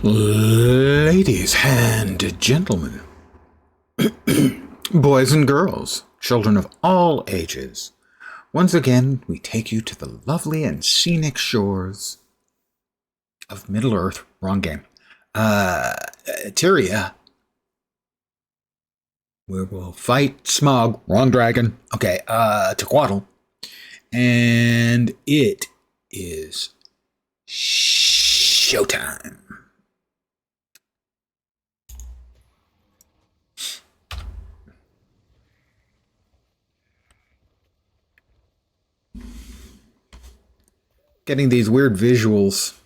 Ladies and gentlemen, boys and girls, children of all ages, once again we take you to the lovely and scenic shores of Middle-earth. Wrong game. Tyria, where we'll fight Smog. Wrong dragon. Okay, Tequatl. And it is showtime. Getting these weird visuals.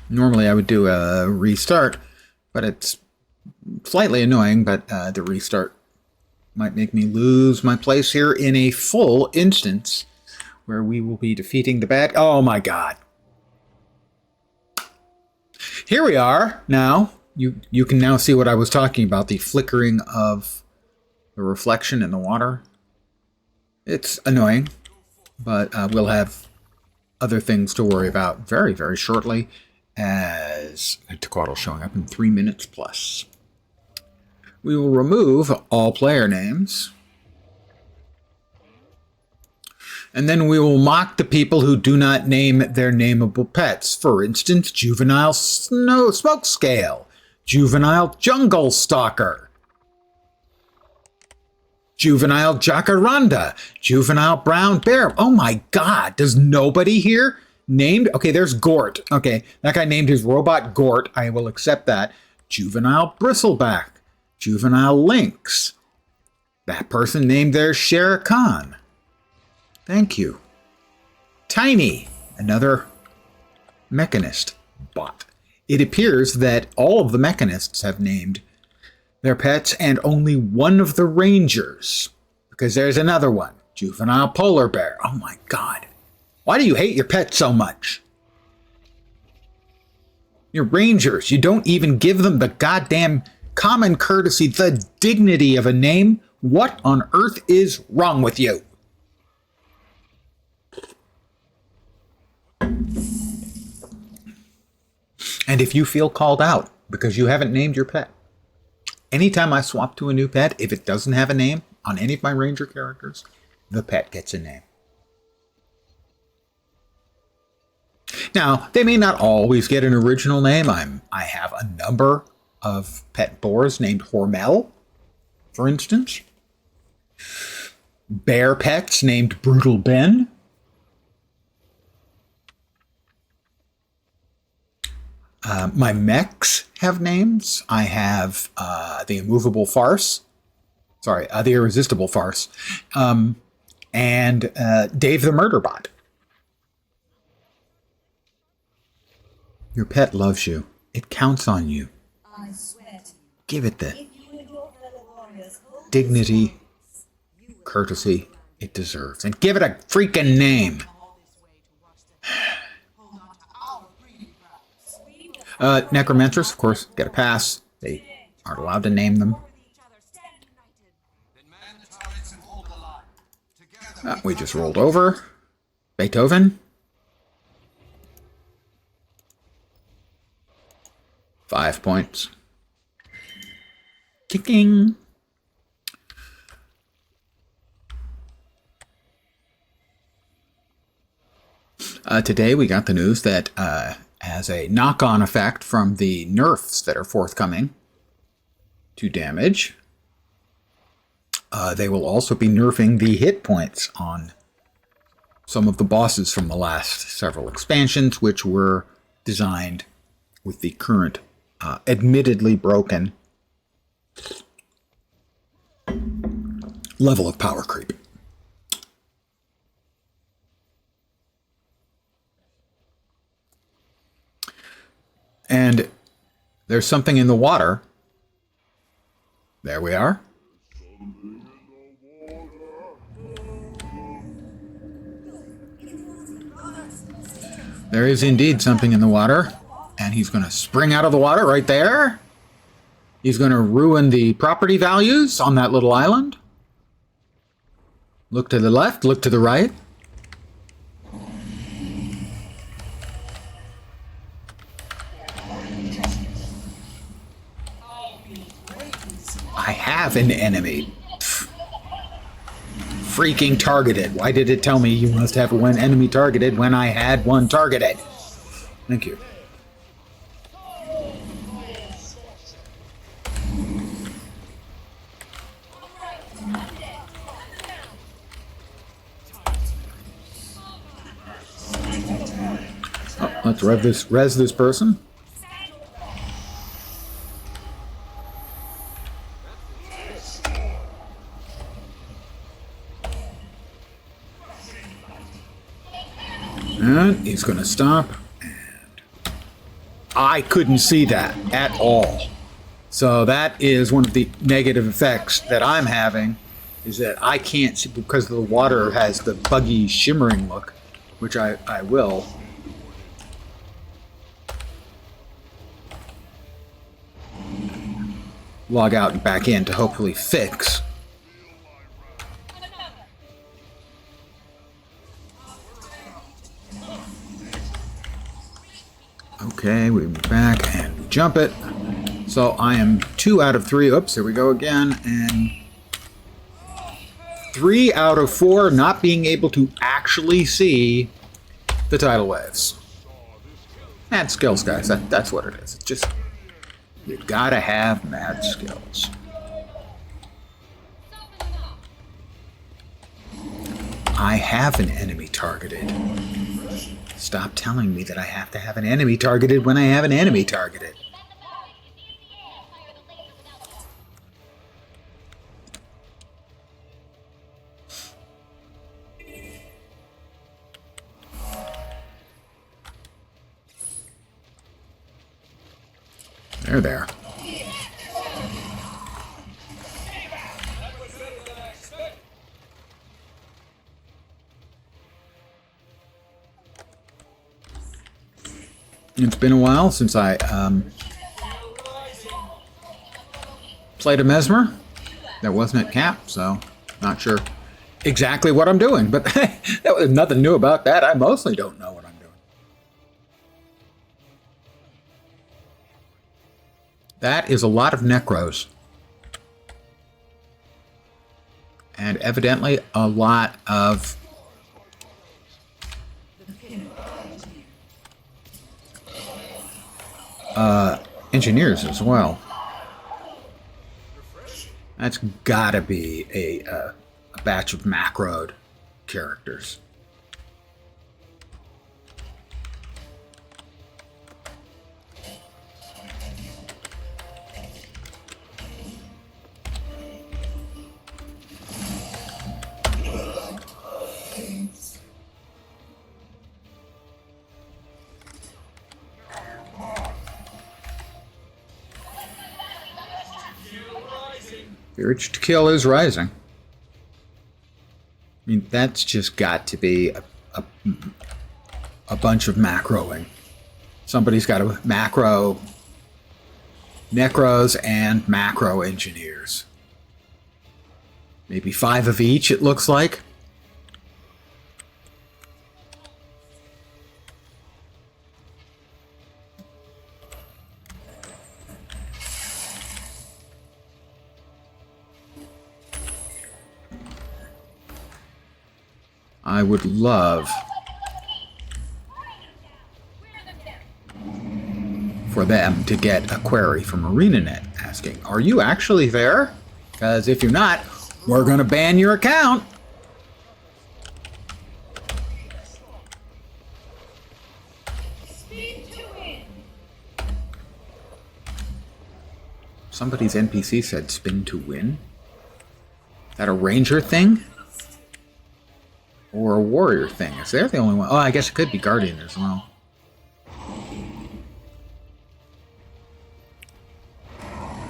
Normally I would do a restart, but it's slightly annoying, but the restart might make me lose my place here in a full instance where we will be defeating the bad... Oh my god. Here we are now. You can now see what I was talking about, the flickering of the reflection in the water. It's annoying, but we'll have other things to worry about very, very shortly, as Tequatl showing up in 3 minutes plus. We will remove all player names, and then we will mock the people who do not name their nameable pets. For instance, Juvenile Smoke Scale, Juvenile Jungle Stalker, Juvenile Jacaranda, Juvenile Brown Bear. Oh my god, does nobody here named? Okay, there's Gort. Okay, that guy named his robot Gort. I will accept that. Juvenile Bristleback, Juvenile Lynx. That person named their Shere Khan. Thank you. Tiny, another mechanist bot. It appears that all of the mechanists have named their pets and only one of the rangers, because there's another one, Juvenile Polar Bear. Oh my god. Why do you hate your pets so much? Your rangers, you don't even give them the goddamn common courtesy, the dignity of a name. What on earth is wrong with you? And if you feel called out because you haven't named your pet, anytime I swap to a new pet, if it doesn't have a name on any of my ranger characters, the pet gets a name. Now, they may not always get an original name. I have a number of pet boars named Hormel, for instance. Bear pets named Brutal Ben. My mechs have names. I have the Immovable Farce. Sorry, the Irresistible Farce. And Dave the Murderbot. Your pet loves you. It counts on you. Give it the dignity, courtesy it deserves. And give it a freaking name. Necromantress, of course, get a pass. They aren't allowed to name them. We just rolled over. Beethoven. 5 points. Kicking. Today we got the news that as a knock-on effect from the nerfs that are forthcoming to damage, they will also be nerfing the hit points on some of the bosses from the last several expansions, which were designed with the current admittedly broken level of power creep. And there's something in the water. There we are. There is indeed something in the water. And he's going to spring out of the water right there. He's going to ruin the property values on that little island. Look to the left, look to the right. I have an enemy. Pfft. Freaking targeted. Why did it tell me you must have one enemy targeted when I had one targeted? Thank you. Oh, let's res this person. And he's going to stop. And I couldn't see that at all. So that is one of the negative effects that I'm having, is that I can't see because the water has the buggy shimmering look, which I will. Log out and back in to hopefully fix. Okay, we move back and we jump it. So I am 2 out of 3. Oops, here we go again. And 3 out of 4 not being able to actually see the tidal waves. Mad skills, guys. That's what it is. It's just, you gotta have mad skills. I have an enemy targeted. Stop telling me that I have to have an enemy targeted when I have an enemy targeted. They're there. It's been a while since I played a Mesmer. That wasn't at cap, so not sure exactly what I'm doing. But that was nothing new about that. I mostly don't know what I'm doing. That is a lot of necros. And evidently a lot of engineers as well. That's gotta be a batch of macroed characters. The urge to kill is rising. I mean, that's just got to be a bunch of macroing. Somebody's got to macro necros and macro engineers. Maybe 5 of each, it looks like. I would love for them to get a query from ArenaNet asking, are you actually there? Because if you're not, we're going to ban your account. Somebody's NPC said spin to win. Is that a ranger thing? Or a warrior thing? Is there the only one? Oh, I guess it could be guardian as well.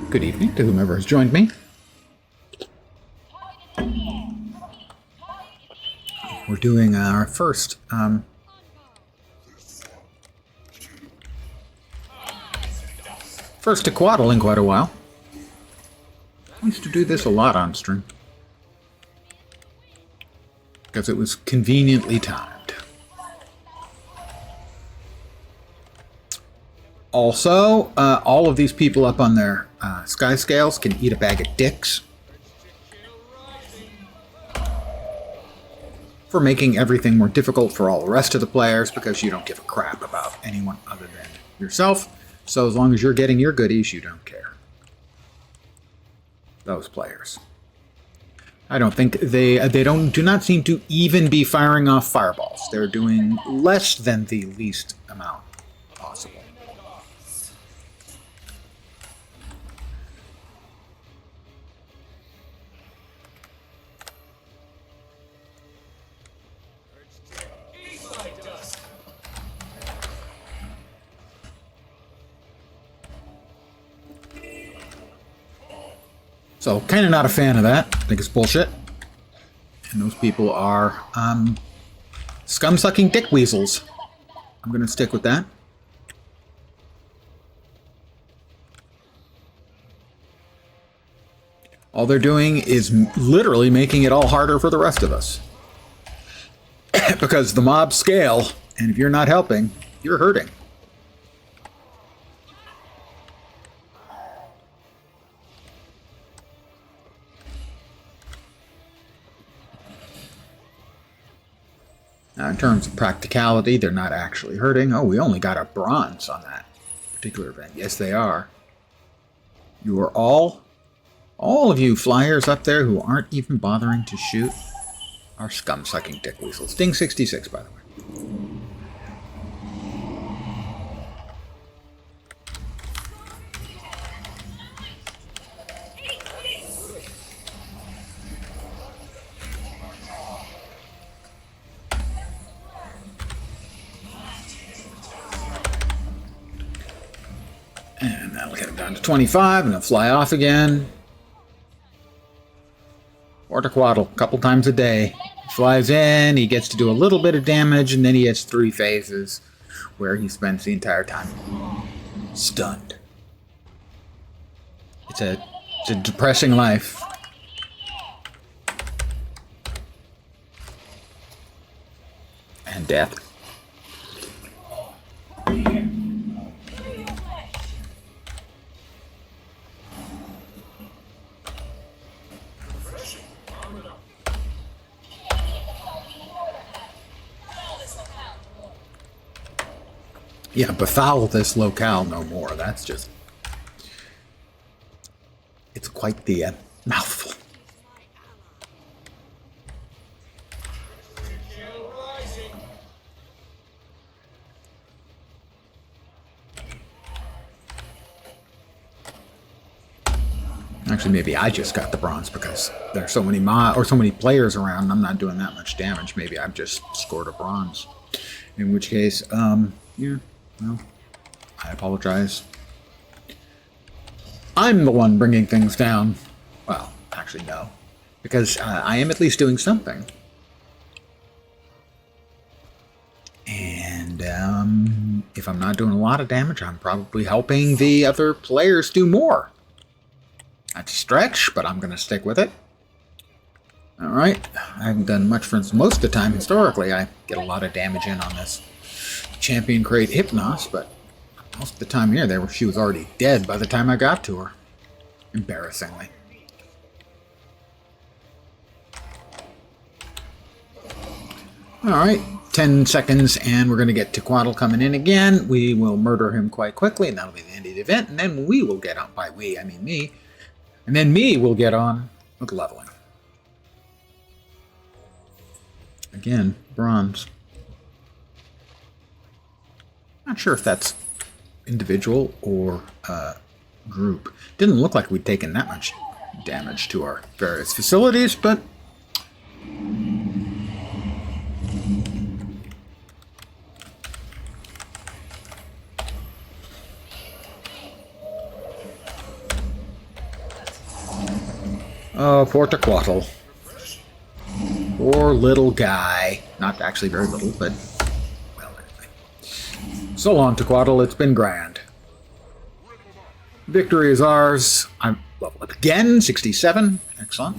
Good evening to whomever has joined me. We're doing our first first Tequatl in quite a while. I used to do this a lot on stream. Because it was conveniently timed. Also, all of these people up on their sky scales can eat a bag of dicks. For making everything more difficult for all the rest of the players because you don't give a crap about anyone other than yourself. So as long as you're getting your goodies, you don't care. Those players. I don't think they do not seem to even be firing off fireballs. They're doing less than the least amount possible. So, kind of not a fan of that. I think it's bullshit. And those people are scum-sucking dick weasels. I'm going to stick with that. All they're doing is literally making it all harder for the rest of us. Because the mobs scale, and if you're not helping, you're hurting. Now, in terms of practicality, they're not actually hurting. Oh, we only got a bronze on that particular event. Yes, they are. You are all of you flyers up there who aren't even bothering to shoot are scum-sucking dick weasels. Ding 66, by the way. And that'll get him down to 25, and he'll fly off again. Portaquaddle, a couple times a day. He flies in, he gets to do a little bit of damage, and then he has 3 phases where he spends the entire time stunned. It's a depressing life. And death. Yeah, befoul this locale no more. That's just... It's quite the mouthful. Actually, maybe I just got the bronze because there's so many so many players around and I'm not doing that much damage. Maybe I've just scored a bronze. In which case, yeah, well, I apologize. I'm the one bringing things down. Well, actually, no. Because I am at least doing something. And if I'm not doing a lot of damage, I'm probably helping the other players do more. That's a stretch, but I'm going to stick with it. Alright, I haven't done much for most of the time historically. I get a lot of damage in on this champion crate Hypnos, but most of the time here, she was already dead by the time I got to her. Embarrassingly. Alright, 10 seconds, and we're going to get Tequaddle coming in again. We will murder him quite quickly, and that'll be the end of the event, and then we will get on, by we, I mean me, and then me will get on with leveling. Again, bronze. Not sure if that's individual or group. Didn't look like we'd taken that much damage to our various facilities, but... Oh, poor Tequaddle. Poor little guy. Not actually very little, but... Well, anyway. So long, Tequaddle. It's been grand. Victory is ours. Level up again, 67. Excellent.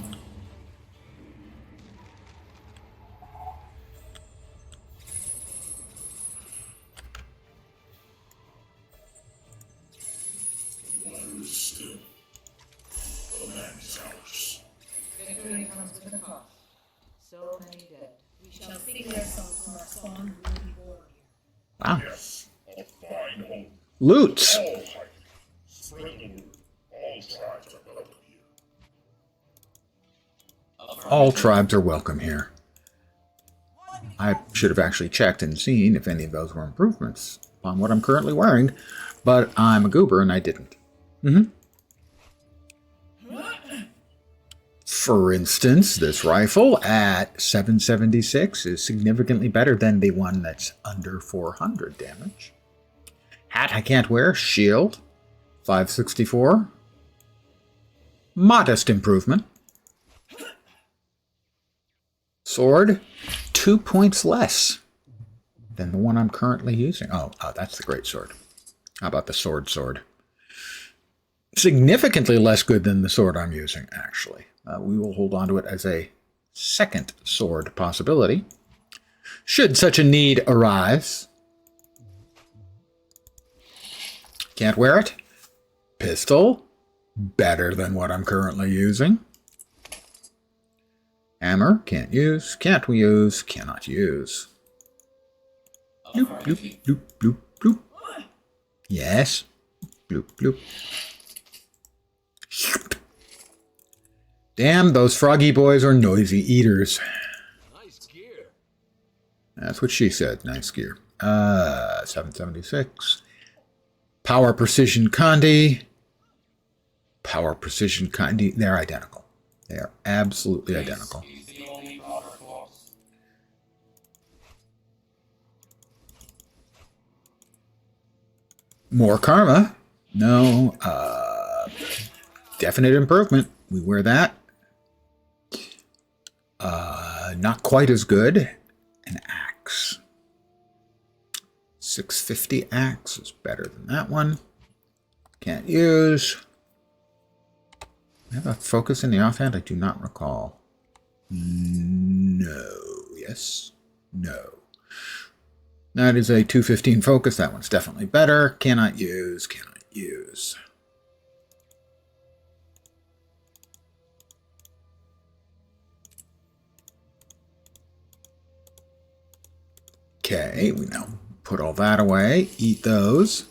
Victory comes with a cost. So many dead. We shall sing their song from our spawn will be born here. Wow. Yes, a fine home. Loots. All hiding. Spread the word. All tribes are welcome here. All tribes are welcome here. I should have actually checked and seen if any of those were improvements on what I'm currently wearing, but I'm a goober and I didn't. For instance, this rifle at 776 is significantly better than the one that's under 400 damage. Hat I can't wear. Shield, 564. Modest improvement. Sword, 2 points less than the one I'm currently using. Oh, that's the great sword. How about the sword? Significantly less good than the sword I'm using, actually. We will hold on to it as a second sword possibility, should such a need arise. Can't wear it. Pistol, better than what I'm currently using. Hammer, can't use, can't use, cannot use. Bloop, bloop, bloop, bloop, bloop. Yes. Bloop, bloop. Damn, those froggy boys are noisy eaters. Nice gear. That's what she said. Nice gear. 776. Power Precision Condi. Power Precision Condi. They're identical. They are absolutely identical. He's the only power force. More karma. No. Definite improvement. We wear that. Not quite as good. An axe. 650 axe is better than that one. Can't use. I have a focus in the offhand? I do not recall. No. Yes. No. That is a 215 focus. That one's definitely better. Cannot use. Cannot use. Okay, we now put all that away. Eat those.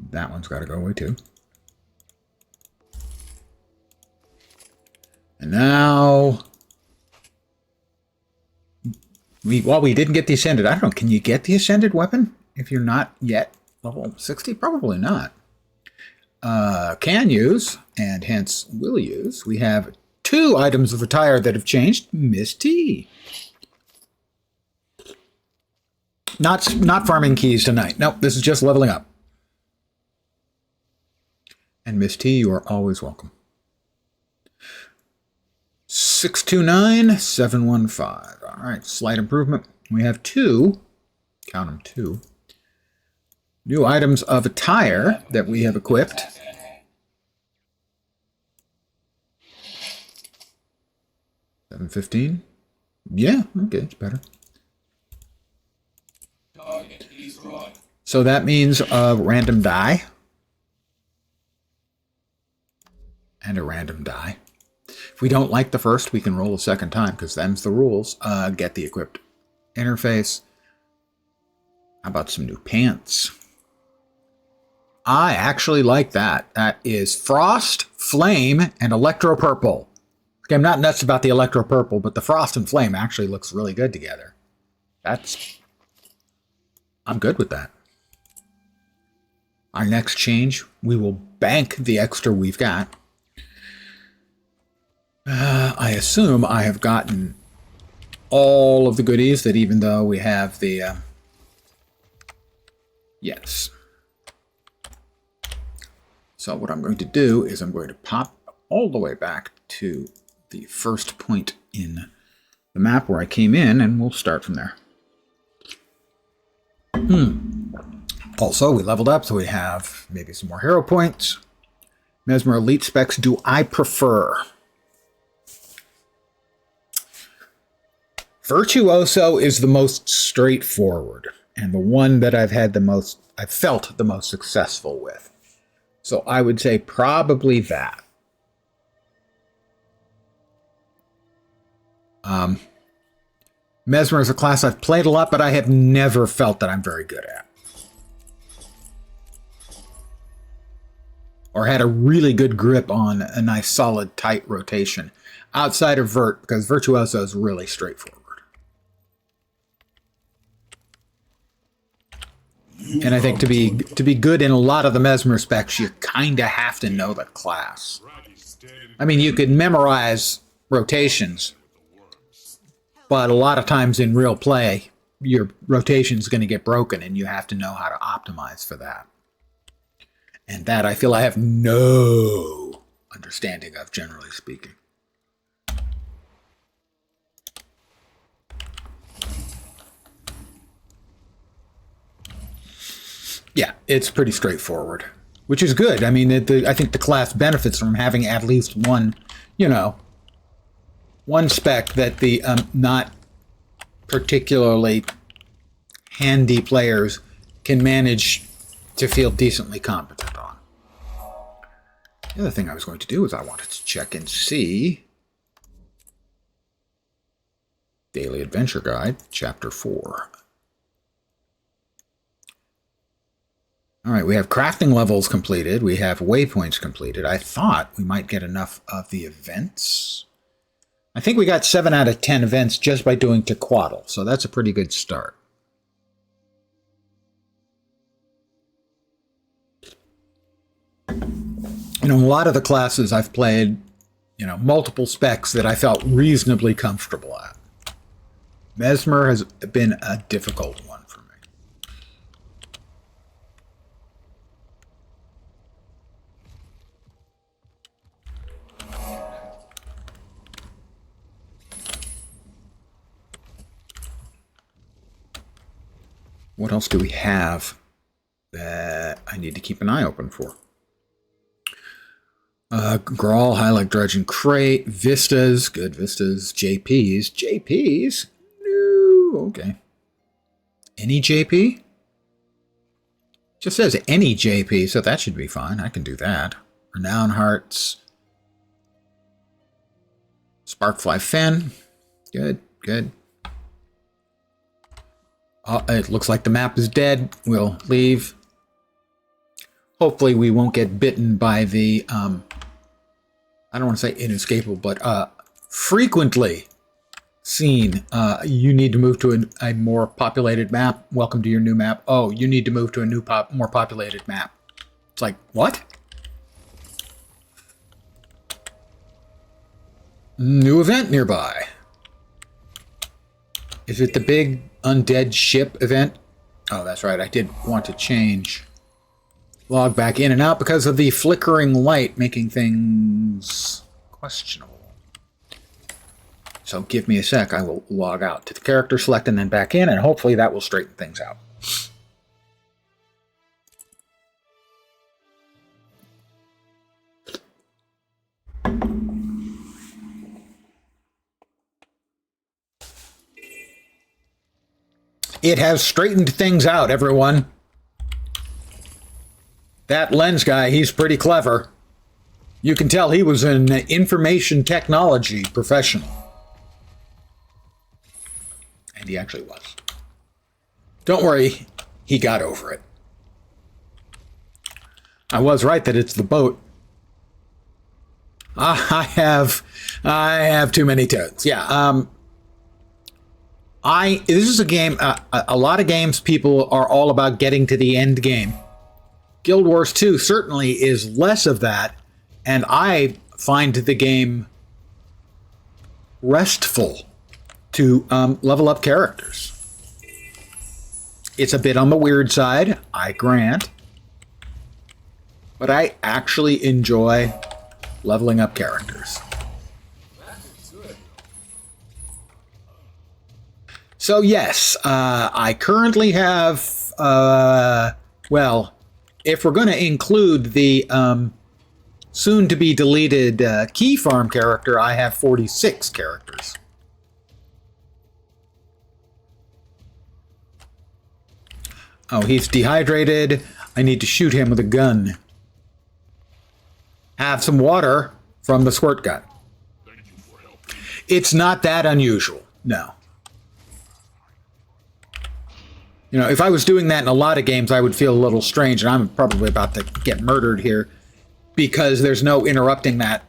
That one's got to go away too. And now, while we didn't get the Ascended, I don't know, can you get the Ascended weapon if you're not yet level 60? Probably not. Can use, and hence will use. We have 2 items of attire that have changed. Miss T. Not farming keys tonight. Nope, this is just leveling up. And Miss T, you are always welcome. 629, 715. All right, slight improvement. We have 2, count them 2, new items of attire that we have equipped. 715. Yeah, okay, it's better. So that means a random die. And a random die. If we don't like the first, we can roll a second time, because them's the rules. Get the equipped interface. How about some new pants? I actually like that. That is Frost, Flame, and Electro Purple. Okay, I'm not nuts about the Electro Purple, but the Frost and Flame actually looks really good together. I'm good with that. Our next change, we will bank the extra we've got. I assume I have gotten all of the goodies that even though we have the... yes. So what I'm going to do is I'm going to pop all the way back to the first point in the map where I came in, and we'll start from there. Also, we leveled up, so we have maybe some more hero points. Mesmer Elite specs do I prefer? Virtuoso is the most straightforward and the one that I've felt the most successful with. So I would say probably that. Mesmer is a class I've played a lot, but I have never felt that I'm very good at. Or had a really good grip on a nice, solid, tight rotation outside of Vert, because Virtuoso is really straightforward. And I think to be good in a lot of the Mesmer specs, you kind of have to know the class. I mean, you could memorize rotations, but a lot of times in real play, your rotation is going to get broken, and you have to know how to optimize for that. And that I feel I have no understanding of, generally speaking. Yeah, it's pretty straightforward, which is good. I mean, I think the class benefits from having at least one, one spec that the not particularly handy players can manage to feel decently competent on. The other thing I was going to do is I wanted to check and see Daily Adventure Guide, Chapter 4. All right, we have crafting levels completed. We have waypoints completed. I thought we might get enough of the events. I think we got 7 out of 10 events just by doing Tequatl, so that's a pretty good start. A lot of the classes I've played, multiple specs that I felt reasonably comfortable at. Mesmer has been a difficult one for me. What else do we have that I need to keep an eye open for? Grawl, Highlight, Dredge, and Crate, Vistas, good Vistas, JPs, no, okay. Any JP? Just says any JP, so that should be fine. I can do that. Renown Hearts, Sparkfly Fen, good. It looks like the map is dead. We'll leave. Hopefully we won't get bitten by the, I don't want to say inescapable, but frequently seen, you need to move to a more populated map. Welcome to your new map. Oh, you need to move to a more populated map. It's like, what? New event nearby. Is it the big undead ship event? Oh, that's right. I did want to change log back in and out because of the flickering light making things questionable. So give me a sec. I will log out to the character select and then back in, and hopefully that will straighten things out. It has straightened things out, everyone. That lens guy, he's pretty clever. You can tell he was an information technology professional. And he actually was. Don't worry, he got over it. I was right that it's the boat. I have too many toads. Yeah, this is a game, a lot of games people are all about getting to the end game. Guild Wars 2 certainly is less of that, and I find the game restful to level up characters. It's a bit on the weird side, I grant, but I actually enjoy leveling up characters. So yes, I currently have Well, if we're going to include the soon-to-be deleted key farm character, I have 46 characters. Oh, he's dehydrated. I need to shoot him with a gun. Have some water from the squirt gun. It's not that unusual, no. You know, if I was doing that in a lot of games, I would feel a little strange, and I'm probably about to get murdered here because there's no interrupting that.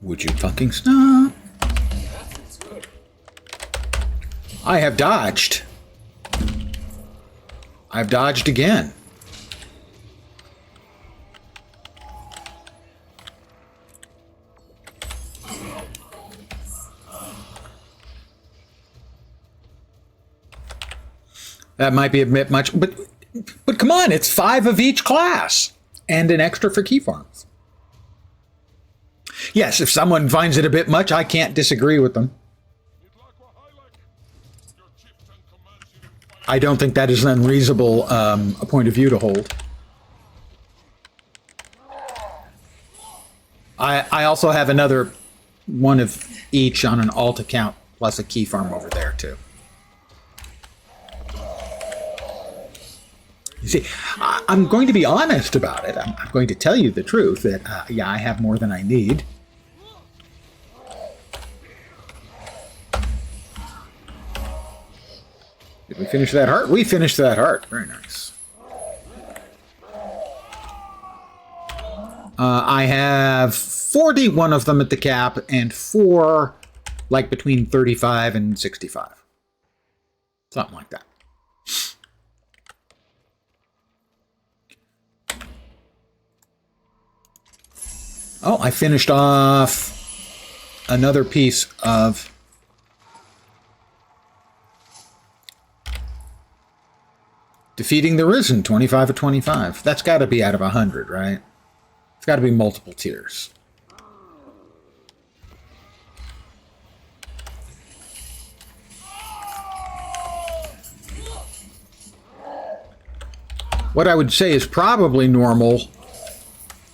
Would you fucking stop? I have dodged. I've dodged again. That might be a bit much, but come on, it's 5 of each class and an extra for key farms. Yes, if someone finds it a bit much, I can't disagree with them. I don't think that is an unreasonable a point of view to hold. I also have another one of each on an alt account, plus a key farm over there too. You see, I'm going to be honest about it. I'm going to tell you the truth that, yeah, I have more than I need. Did we finish that heart? We finished that heart. Very nice. I have 41 of them at the cap and 4 like between 35 and 65. Something like that. Oh, I finished off another piece of defeating the Risen, 25 of 25. That's got to be out of 100, right? It's got to be multiple tiers. What I would say is probably normal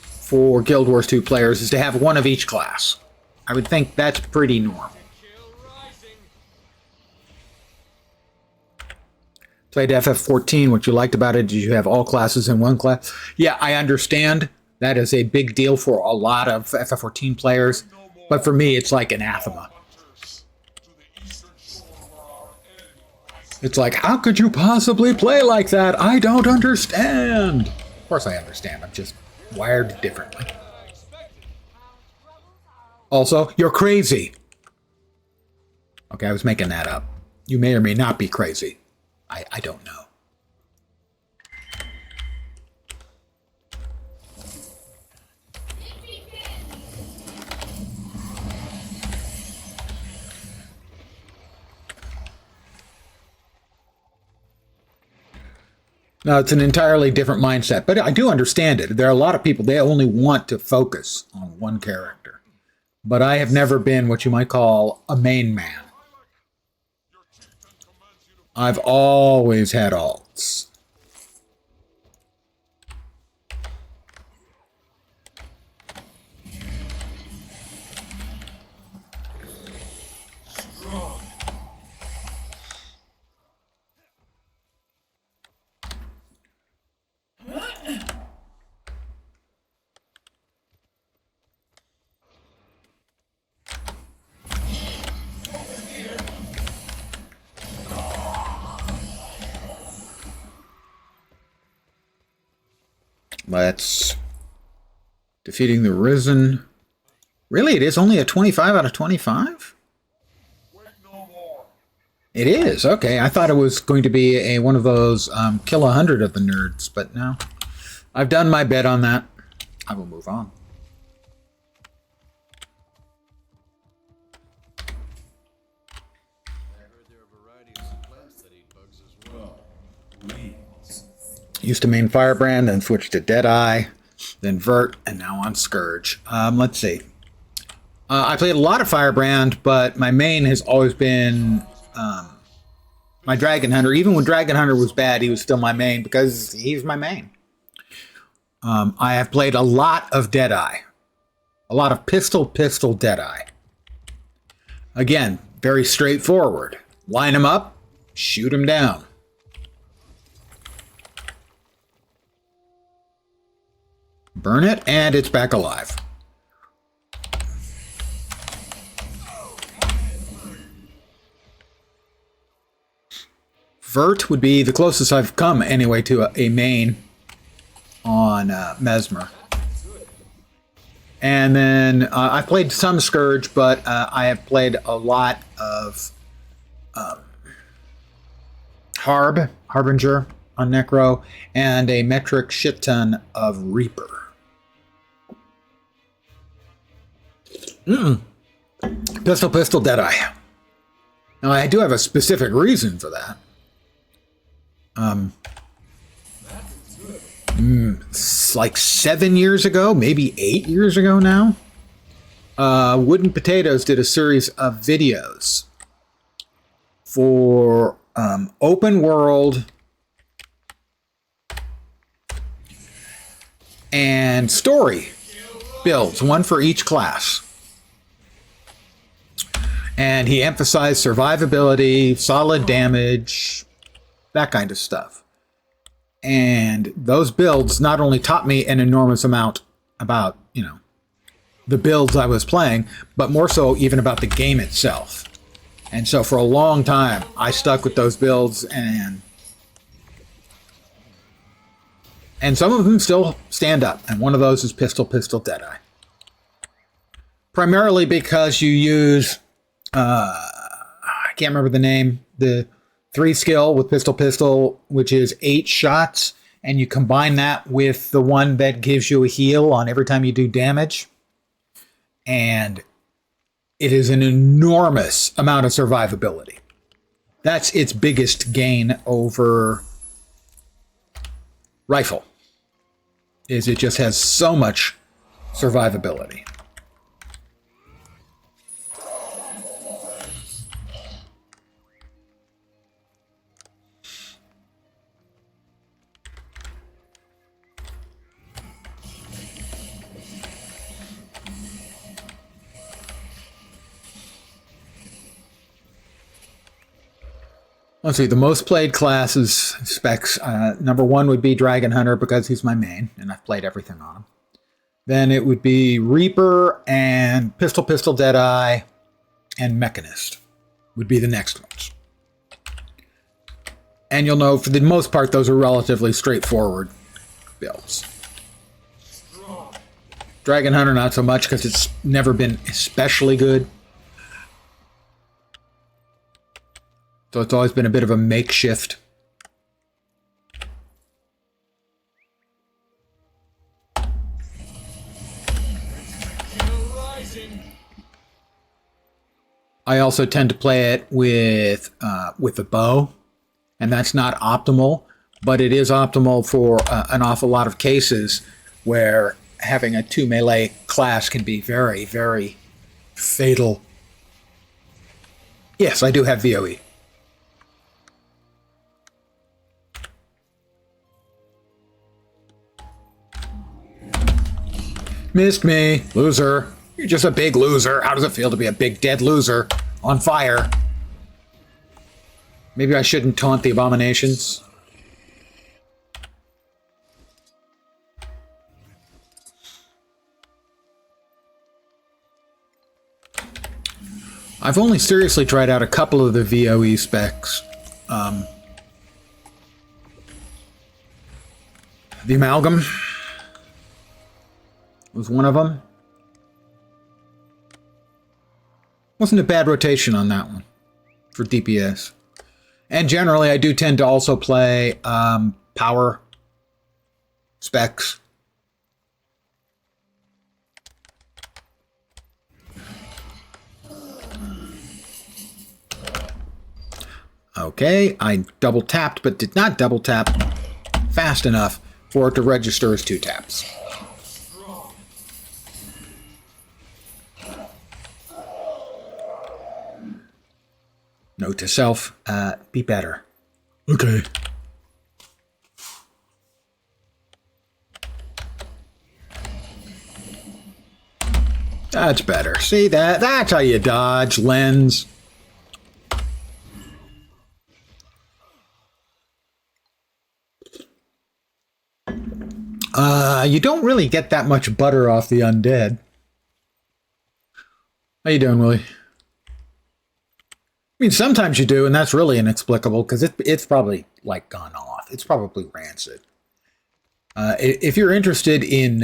for Guild Wars 2 players is to have one of each class. I would think that's pretty normal. Played FF14, what you liked about it, did you have all classes in one class? Yeah, I understand. That is a big deal for a lot of FF14 players. But for me, it's like anathema. It's like, how could you possibly play like that? I don't understand. Of course I understand. I'm just wired differently. Also, you're crazy. Okay, I was making that up. You may or may not be crazy. I don't know. No, it's an entirely different mindset, but I do understand it. There are a lot of people, they only want to focus on one character. But I have never been what you might call a main man. I've always had alts. Let's defeating the Risen. Really, it is only a 25 out of 25? It is, okay. I thought it was going to be one of those kill 100 of the nerds, but no. I've done my bet on that. I will move on. Used to main Firebrand, then switched to Deadeye, then Vert, and now on Scourge. Let's see. I played a lot of Firebrand, but my main has always been my Dragon Hunter. Even when Dragon Hunter was bad, he was still my main because he's my main. I have played a lot of Deadeye. A lot of pistol Deadeye. Again, very straightforward. Line him up, shoot him down. Burn it, and it's back alive. Vert would be the closest I've come, anyway, to a main on Mesmer. And then I've played some Scourge, but I have played a lot of Harbinger on Necro, and a metric shit ton of Reaper. Pistol Deadeye. Now I do have a specific reason for that. It's like 7 years ago, maybe 8 years ago now. Wooden Potatoes did a series of videos for open world and story builds, one for each class. And he emphasized survivability, solid damage, that kind of stuff. And those builds not only taught me an enormous amount about, the builds I was playing, but more so even about the game itself. And so for a long time, I stuck with those builds, and some of them still stand up. And one of those is Pistol Deadeye. Primarily because you use, I can't remember the name, the 3 skill with Pistol, which is 8 shots, and you combine that with the one that gives you a heal on every time you do damage. And it is an enormous amount of survivability. That's its biggest gain over rifle, is it just has so much survivability. Let's see, the most played classes specs. Number 1 would be Dragon Hunter because he's my main, and I've played everything on him. Then it would be Reaper and Pistol Deadeye and Mechanist would be the next ones. And you'll know, for the most part, those are relatively straightforward builds. Dragon Hunter, not so much, because it's never been especially good. So it's always been a bit of a makeshift. I also tend to play it with a bow, and that's not optimal, but it is optimal for an awful lot of cases where having a 2 melee class can be very, very fatal. Yes, I do have VOE. Missed me, loser. You're just a big loser. How does it feel to be a big dead loser on fire? Maybe I shouldn't taunt the abominations. I've only seriously tried out a couple of the VOE specs. The Amalgam was one of them. Wasn't a bad rotation on that one for DPS. And generally, I do tend to also play power specs. Okay, I double tapped, but did not double tap fast enough for it to register as 2 taps. Note to self, be better. Okay. That's better. See that? That's how you dodge, lens. You don't really get that much butter off the undead. How you doing, Willie? I mean, sometimes you do, and that's really inexplicable because it's probably like gone off. It's probably rancid. If you're interested in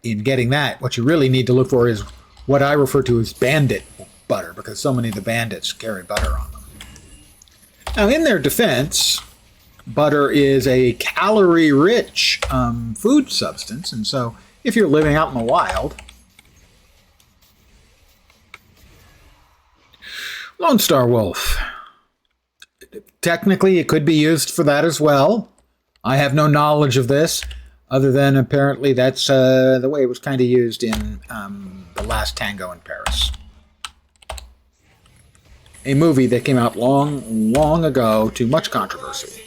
getting that, what you really need to look for is what I refer to as bandit butter, because so many of the bandits carry butter on them. Now, in their defense, butter is a calorie-rich food substance, and so if you're living out in the wild, Lone Star Wolf. Technically, it could be used for that as well. I have no knowledge of this, other than apparently that's the way it was kind of used in The Last Tango in Paris. A movie that came out long, long ago to much controversy.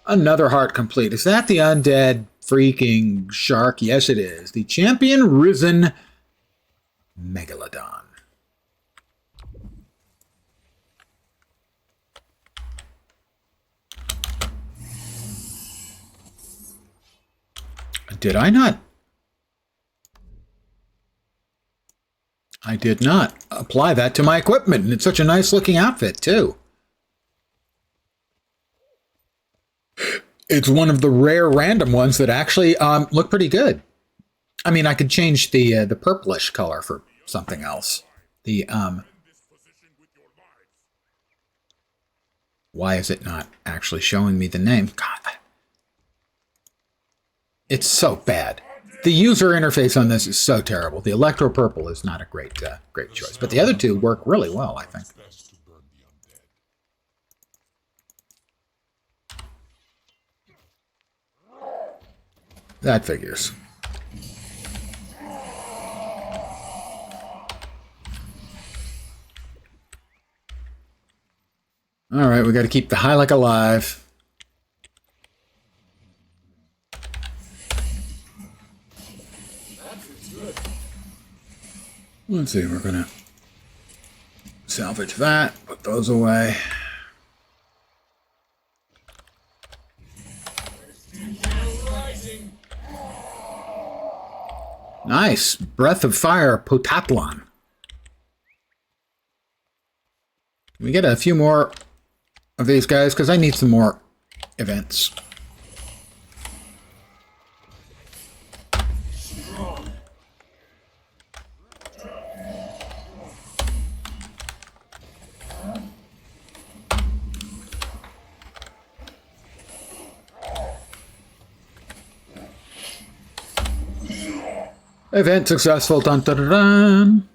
Another heart complete. Is that the undead freaking shark? Yes, it is. The champion risen Megalodon. Did I not? I did not apply that to my equipment, and it's such a nice looking outfit, too. It's one of the rare random ones that actually look pretty good. I mean, I could change the purplish color for something else. Why is it not actually showing me the name? God. It's so bad. The user interface on this is so terrible. The electro purple is not a great choice, but the other two work really well, I think. That figures. All right, we got to keep the Hylic alive. Let's see, we're going to salvage that, put those away. Nice. Breath of Fire, Potatlon. Can we get a few more of these guys? Because I need some more events. Event successful. Dun, dun, dun, dun.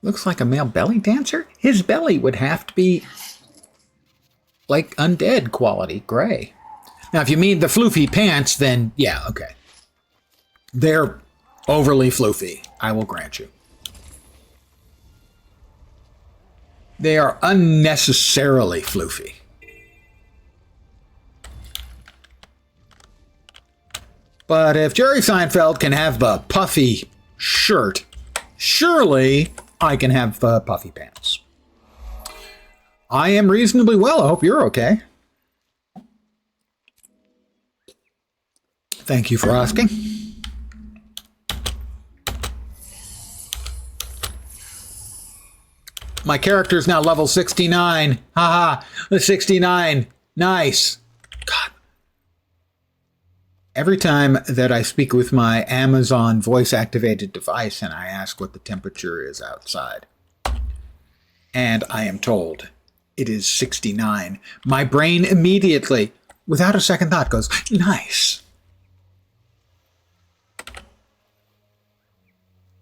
Looks like a male belly dancer. His belly would have to be like undead quality gray. Now, if you mean the floofy pants, then yeah, okay. They're overly floofy, I will grant you. They are unnecessarily floofy. But if Jerry Seinfeld can have a puffy shirt, surely I can have puffy pants. I am reasonably well. I hope you're okay. Thank you for asking. My character is now level 69. Haha, 69. Nice. God. Every time that I speak with my Amazon voice-activated device and I ask what the temperature is outside, and I am told it is 69, my brain immediately, without a second thought, goes, nice.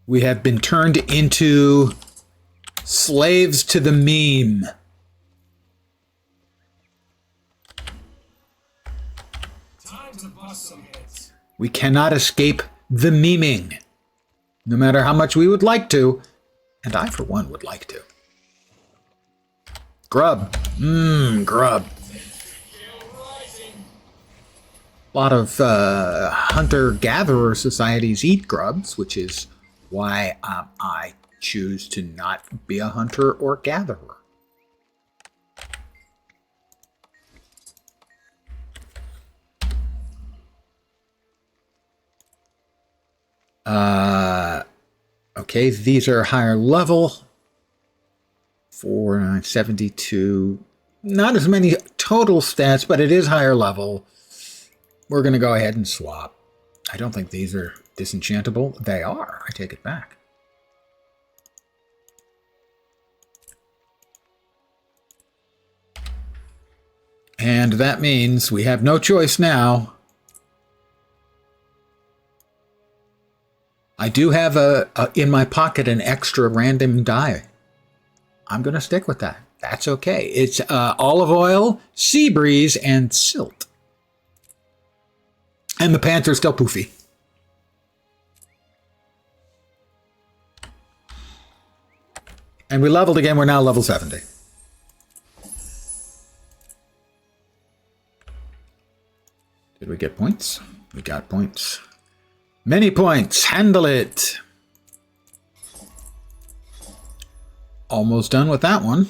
We have been turned into slaves to the meme. Time to bust some heads. We cannot escape the memeing, no matter how much we would like to. And I, for one, would like to. Grub. Grub. A lot of hunter-gatherer societies eat grubs, which is why I choose to not be a hunter or gatherer. Okay, these are higher level. 472. Not as many total stats, but it is higher level. We're going to go ahead and swap. I don't think these are disenchantable. They are. I take it back. And that means we have no choice now. I do have in my pocket an extra random die. I'm going to stick with that. That's okay. It's olive oil, sea breeze, and silt. And the pants are still poofy. And we leveled again. We're now level 70. Did we get points? We got points. Many points. Handle it. Almost done with that one.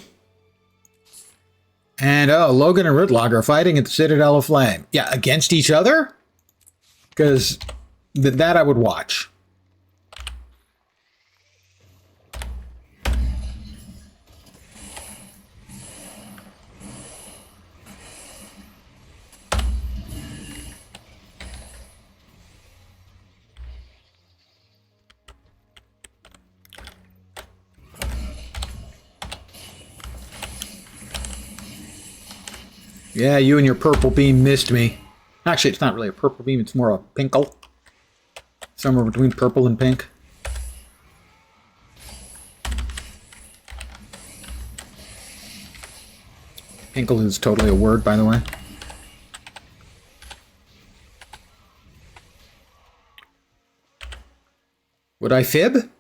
And Logan and Ridlock are fighting at the Citadel of Flame. Yeah, against each other? Because that I would watch. Yeah, you and your purple beam missed me. Actually, it's not really a purple beam, it's more a pinkle. Somewhere between purple and pink. Pinkle is totally a word, by the way. Would I fib?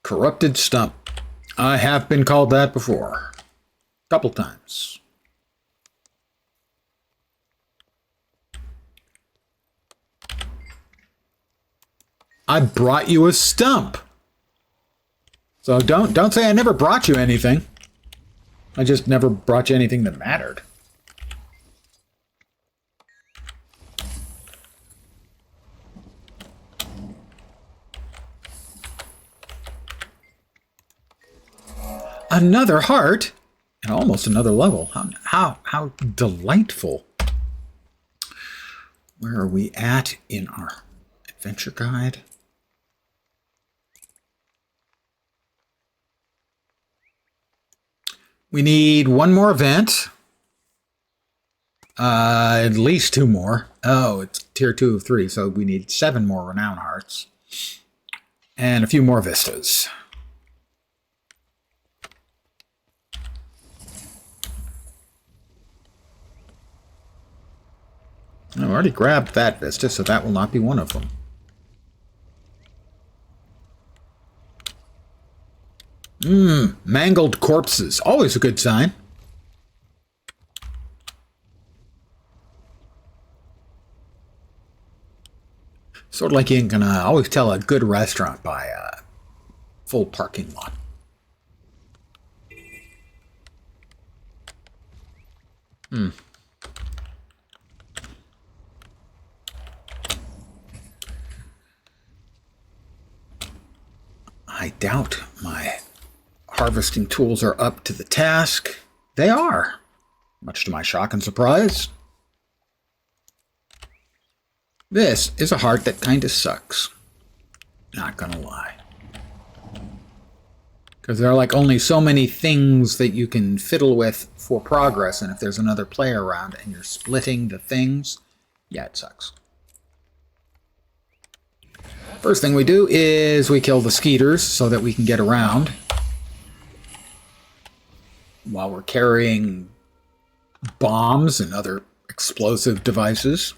Corrupted stump. I have been called that before. Couple times. I brought you a stump. So don't say I never brought you anything. I just never brought you anything that mattered. Another heart and almost another level. How delightful. Where are we at in our adventure guide? We need one more event. At least two more. Oh, it's tier 2 of 3, so we need 7 more renown hearts. And a few more vistas. I already grabbed that vista, so that will not be one of them. Mangled corpses. Always a good sign. Sort of like you can always tell a good restaurant by a full parking lot. I doubt my harvesting tools are up to the task. They are, much to my shock and surprise. This is a heart that kind of sucks. Not gonna lie. Because there are like only so many things that you can fiddle with for progress, and if there's another player around and you're splitting the things, yeah, it sucks. First thing we do is we kill the skeeters so that we can get around. while we're carrying bombs and other explosive devices.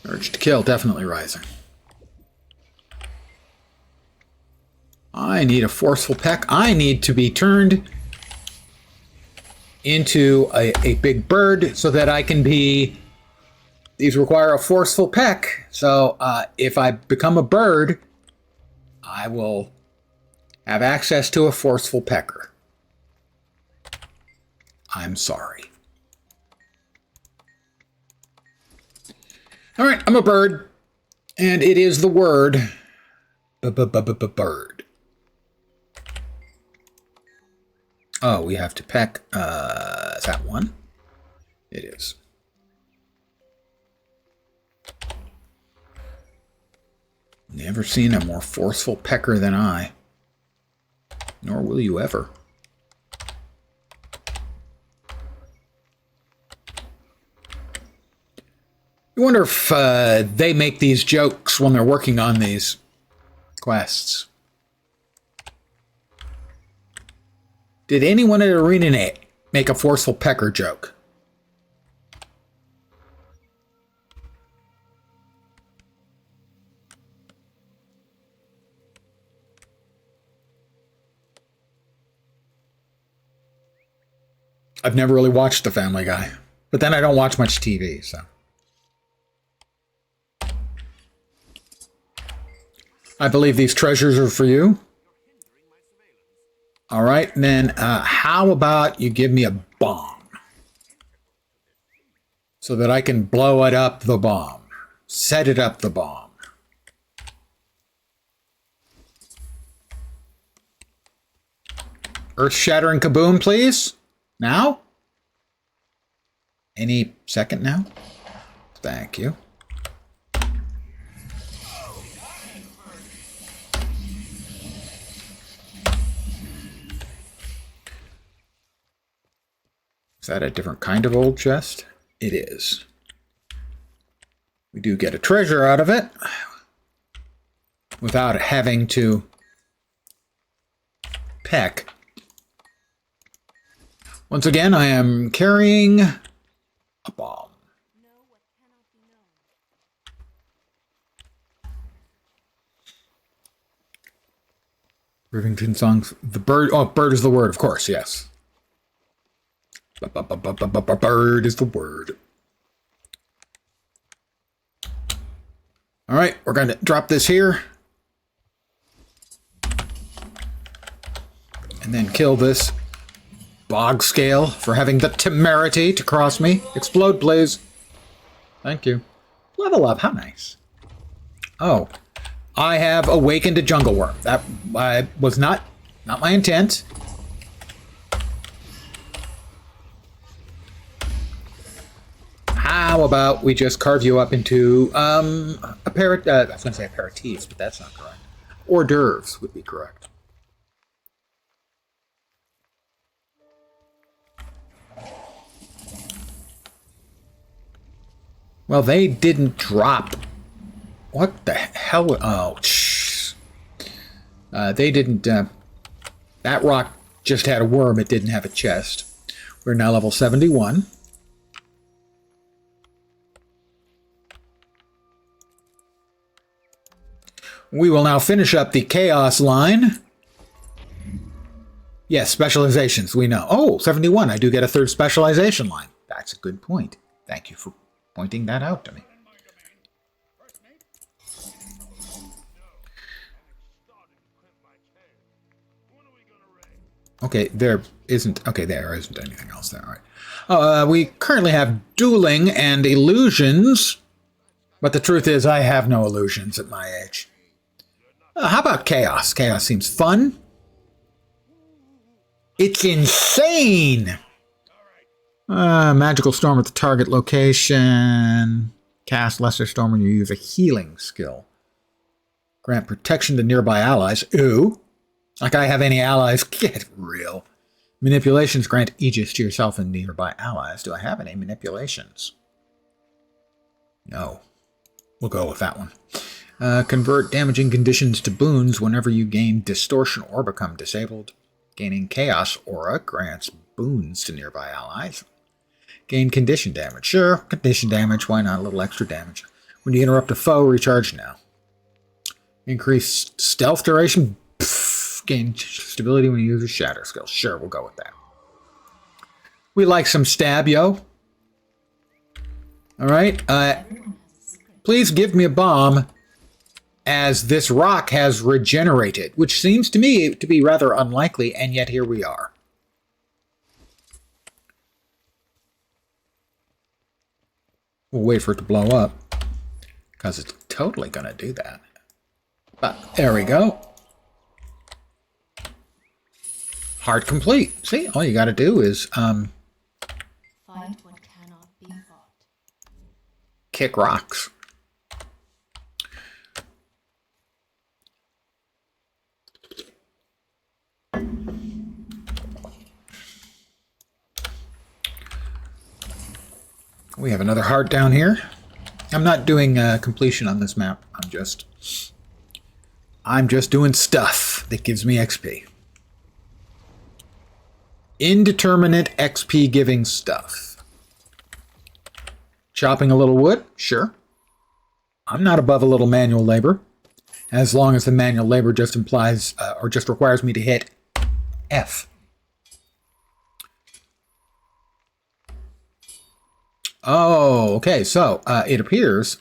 Urge to kill definitely rising. I need a forceful peck. I need to be turned into a big bird so that I can be... These require a forceful peck. So if I become a bird, I will have access to a forceful pecker. I'm sorry. All right, I'm a bird, and it is the word bird. Oh, we have to peck. Is that one? It is. Never seen a more forceful pecker than I. Nor will you ever. I wonder if they make these jokes when they're working on these quests. Did anyone at Arena make a forceful pecker joke? I've never really watched The Family Guy, but then I don't watch much TV, so. I believe these treasures are for you. All right, and then how about you give me a bomb so that I can blow it up the bomb, set it up the bomb. Earth-shattering kaboom, please. Now? Any second now? Thank you. Is that a different kind of old chest? It is. We do get a treasure out of it without having to peck. Once again, I am carrying a bomb. Rivington songs. The bird. Oh, bird is the word, of course, yes. Bird is the word. All right, we're going to drop this here. And then kill this bog scale for having the temerity to cross me. Explode, please. Thank you. Level up, how nice. Oh, I have awakened a jungle worm. That was not my intent. How about we just carve you up into I was going to say aperitifs, but that's not correct. Hors d'oeuvres would be correct. Well, they didn't drop. What the hell? Oh, shh. They didn't. That rock just had a worm. It didn't have a chest. We're now level 71. We will now finish up the Chaos line. Yes, specializations, we know. Oh, 71, I do get a third specialization line. That's a good point. Thank you for pointing that out to me. Okay, there isn't anything else there. All right. We currently have dueling and illusions, but the truth is I have no illusions at my age. How about chaos? Chaos seems fun. It's insane. Magical storm at the target location. Cast lesser storm when you use a healing skill. Grant protection to nearby allies. Ooh. Like I have any allies. Get real. Manipulations grant aegis to yourself and nearby allies. Do I have any manipulations? No. We'll go with that one. Convert damaging conditions to boons whenever you gain distortion or become disabled. Gaining chaos aura grants boons to nearby allies. Gain condition damage. Sure, condition damage. Why not? A little extra damage. When you interrupt a foe, recharge now. Increase stealth duration. Pff, gain stability when you use a shatter skill. Sure, we'll go with that. We like some stab, yo. All right. Please give me a bomb, as this rock has regenerated, which seems to me to be rather unlikely, and yet here we are. We'll wait for it to blow up, because it's totally going to do that. But there we go. Heart complete. See, all you got to do is Find what cannot be fought. kick rocks. We have another heart down here. I'm not doing completion on this map. I'm just doing stuff that gives me XP. Indeterminate XP giving stuff. Chopping a little wood? Sure. I'm not above a little manual labor, as long as the manual labor just implies or just requires me to hit F. Oh, okay. So it appears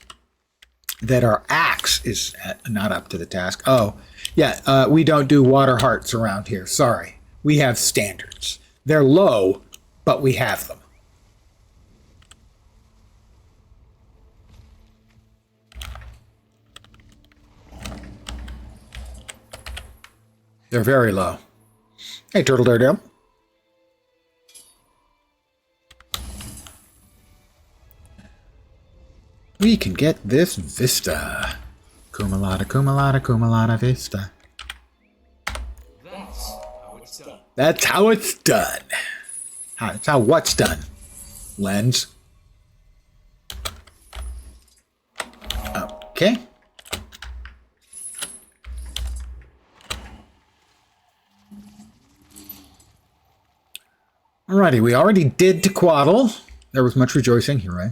that our axe is not up to the task. Oh, yeah. We don't do water hearts around here. Sorry. We have standards. They're low, but we have them. They're very low. Hey, Turtle Daredevil. We can get this vista. Kumalata, kumalata, kumalata vista. That's how it's done. That's how it's done. That's how what's done. Lens. Okay. Alrighty, we already did Tequaddle. There was much rejoicing here, right?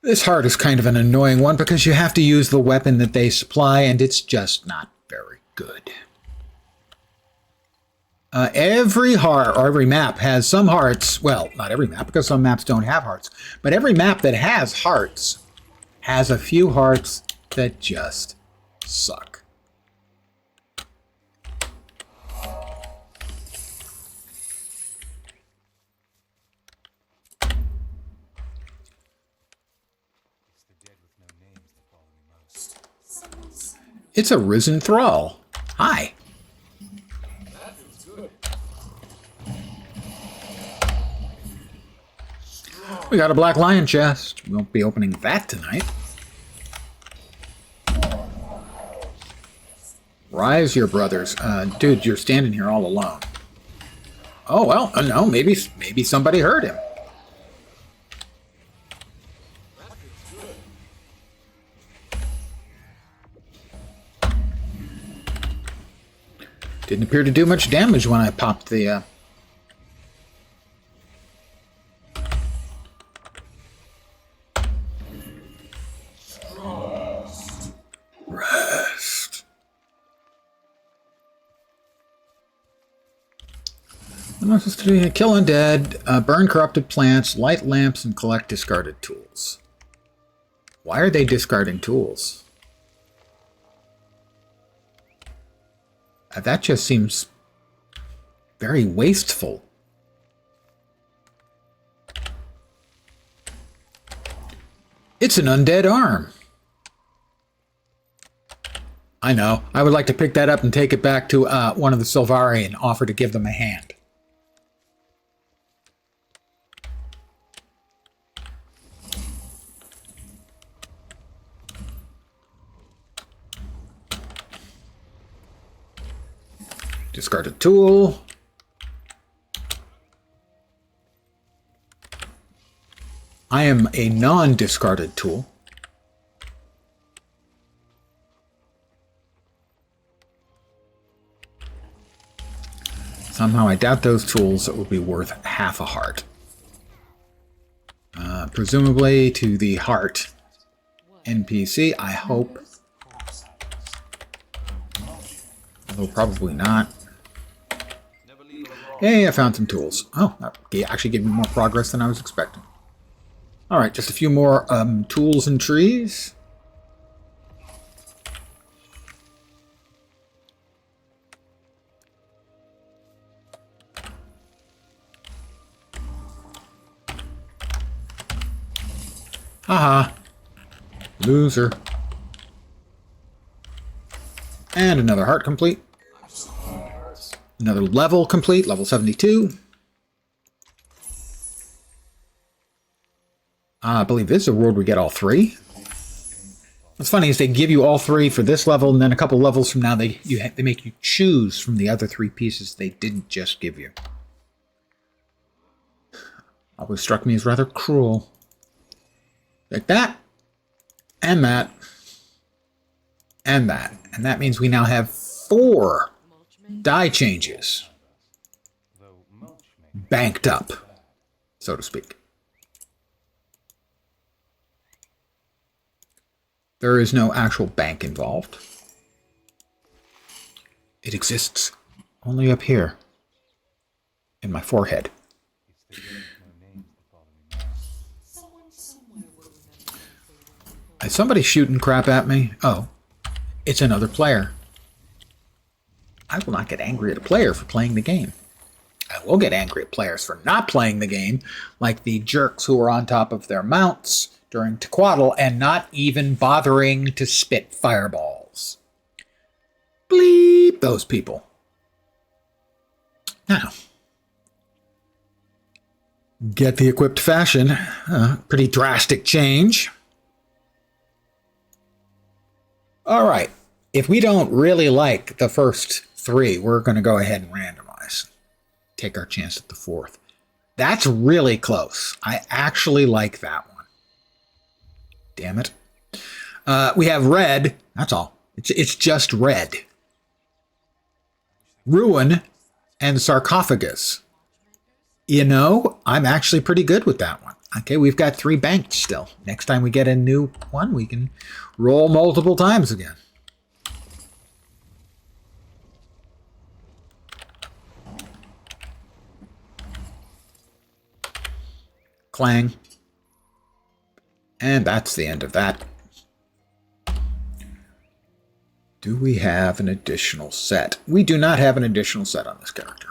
This heart is kind of an annoying one because you have to use the weapon that they supply, and it's just not very good. Every heart, or every map, has some hearts. Well, not every map, because some maps don't have hearts. But every map that has hearts has a few hearts that just suck. It's a risen thrall. Hi. That feels good. We got a black lion chest. We won't be opening that tonight. Rise, your brothers. Dude, you're standing here all alone. Oh, well, no, maybe somebody heard him. Didn't appear to do much damage when I popped the... Rest. What am I supposed to do here? Kill undead, burn corrupted plants, light lamps, and collect discarded tools. Why are they discarding tools? That just seems very wasteful. It's an undead arm. I know. I would like to pick that up and take it back to one of the Sylvari and offer to give them a hand. Discard a tool. I am a non-discarded tool. Somehow I doubt those tools will be worth half a heart. Presumably to the heart NPC, I hope. Although probably not. Hey, I found some tools. Oh, that actually gave me more progress than I was expecting. Alright, just a few more tools and trees. Haha. Loser. And another heart complete. Another level complete, level 72. I believe this is a world we get all three. What's funny is they give you all three for this level, and then a couple levels from now they make you choose from the other three pieces they didn't just give you. Always struck me as rather cruel. Like that, and that, and that. And that means we now have 4 die changes banked up, so to speak. There is no actual bank involved. It exists only up here in my forehead. Is somebody shooting crap at me? Oh, it's another player. I will not get angry at a player for playing the game. I will get angry at players for not playing the game, like the jerks who are on top of their mounts during Tequatl and not even bothering to spit fireballs. Bleep those people. Now, get the equipped fashion. Pretty drastic change. All right. If we don't really like the first 3, we're going to go ahead and randomize. Take our chance at the 4th. That's really close. I actually like that one. Damn it. We have red. That's all. It's just red. Ruin and sarcophagus. You know, I'm actually pretty good with that one. Okay, we've got 3 banked still. Next time we get a new one, we can roll multiple times again. Clang. And that's the end of that. Do we have an additional set? We do not have an additional set on this character.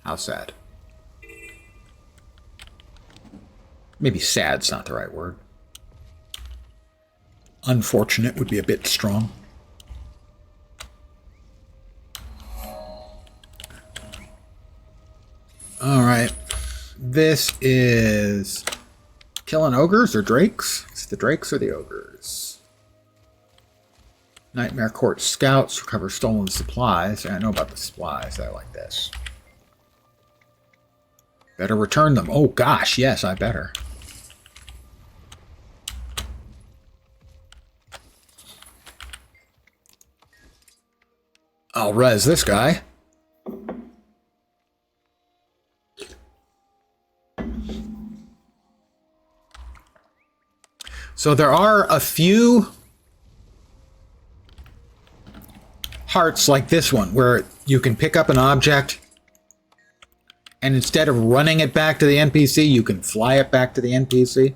How sad. Maybe sad's not the right word. Unfortunate would be a bit strong. All right. This is killing ogres or drakes. It's the drakes or the ogres. Nightmare Court Scouts recover stolen supplies. I know about the supplies. I like this. Better return them. Oh gosh, yes, I better. I'll res this guy. So there are a few hearts like this one where you can pick up an object and instead of running it back to the NPC, you can fly it back to the NPC.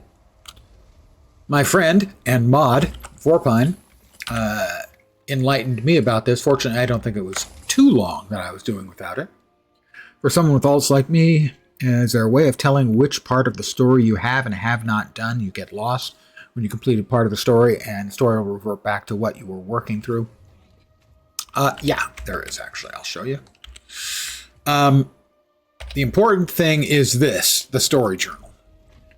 My friend and mod, Forpine, enlightened me about this. Fortunately, I don't think it was too long that I was doing without it. For someone with alts like me, is there a way of telling which part of the story you have and have not done? You get lost when you completed part of the story, and the story will revert back to what you were working through. Yeah, there is actually. I'll show you. The important thing is this, the story journal.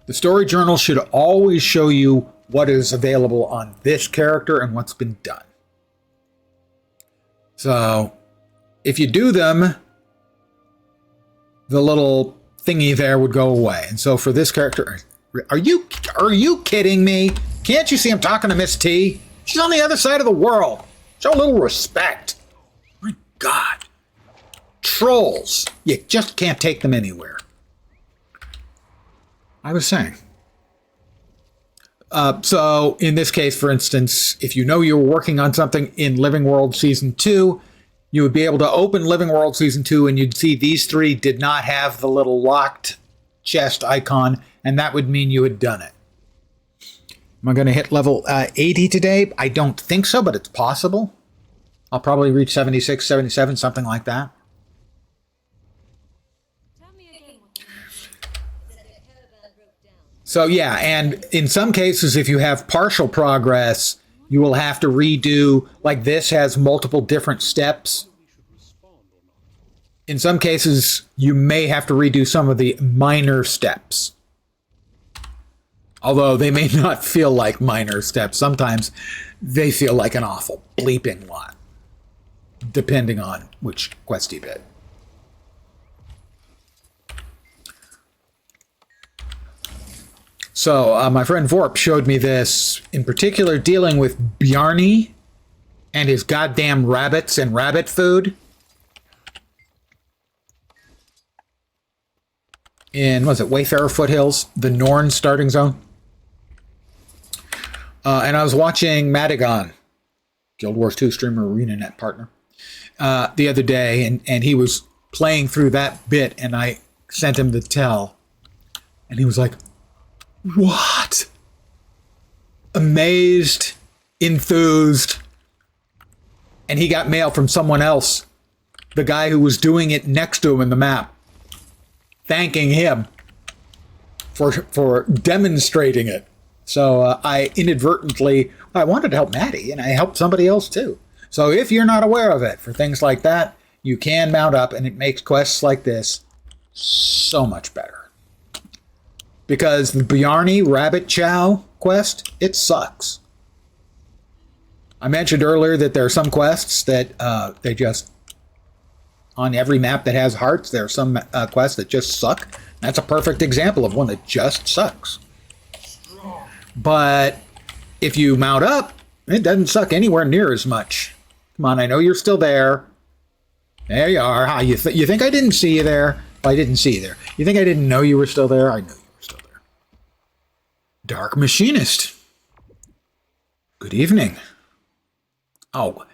The story journal should always show you what is available on this character and what's been done. So, if you do them, the little thingy there would go away. And so for this character, are you kidding me? Can't you see I'm talking to Miss T? She's on the other side of the world. Show a little respect. My God. Trolls. You just can't take them anywhere. I was saying. So in this case, for instance, if you know you were working on something in Living World Season 2, you would be able to open Living World Season 2 and you'd see these three did not have the little locked chest icon, and that would mean you had done it. Am I going to hit level 80 today? I don't think so, but it's possible. I'll probably reach 76, 77, something like that. Tell me again what you said the caravan broke down. So yeah, and in some cases, if you have partial progress, you will have to redo, like this has multiple different steps. In some cases, you may have to redo some of the minor steps. Although they may not feel like minor steps. Sometimes they feel like an awful bleeping lot, depending on which quest you did. So my friend Vorp showed me this, in particular dealing with Bjarni and his goddamn rabbits and rabbit food. In, what was it, Wayfarer Foothills, the Norn starting zone. And I was watching Madigan, Guild Wars 2 streamer, ArenaNet partner, the other day, and he was playing through that bit, and I sent him the tell, and he was like, what? Amazed, enthused, and he got mail from someone else, the guy who was doing it next to him in the map, thanking him for demonstrating it. So I wanted to help Maddie, and I helped somebody else too. So if you're not aware of it, for things like that, you can mount up, and it makes quests like this so much better. Because the Bjarni Rabbit Chow quest, it sucks. I mentioned earlier that there are some quests that they just, on every map that has hearts, there are some quests that just suck. That's a perfect example of one that just sucks. But if you mount up, it doesn't suck anywhere near as much. Come on, I know you're still there. There you are. How you think I didn't see you there? Well, I didn't see you there. You think I didn't know you were still there? I knew you were still there. Dark Machinist. Good evening. Oh,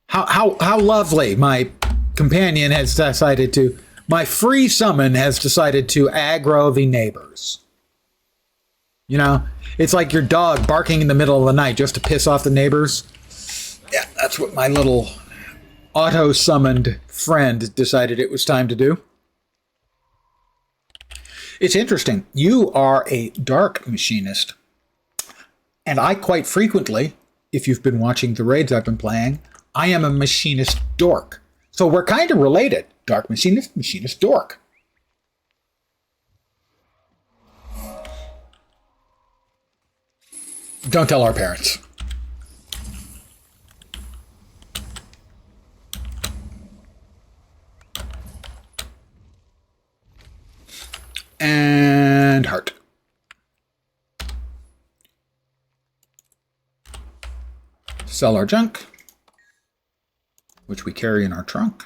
how lovely. My companion has decided to, my free summon has decided to aggro the neighbors. You know, it's like your dog barking in the middle of the night just to piss off the neighbors. Yeah, that's what my little auto-summoned friend decided it was time to do. It's interesting. You are a dark machinist. And I quite frequently, if you've been watching the raids I've been playing, I am a machinist dork. So we're kind of related. Dark machinist, machinist dork. Don't tell our parents. And heart. Sell our junk, which we carry in our trunk.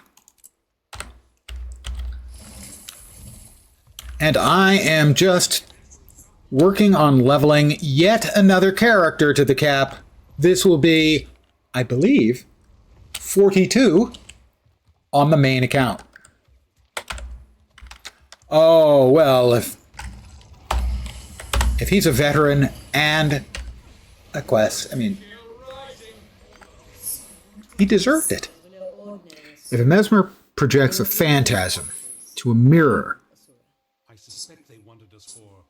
And I am just working on leveling yet another character to the cap. This will be, I believe, 42 on the main account. Oh, well, if he's a veteran and a quest, I mean, he deserved it. If a Mesmer projects a phantasm to a mirror,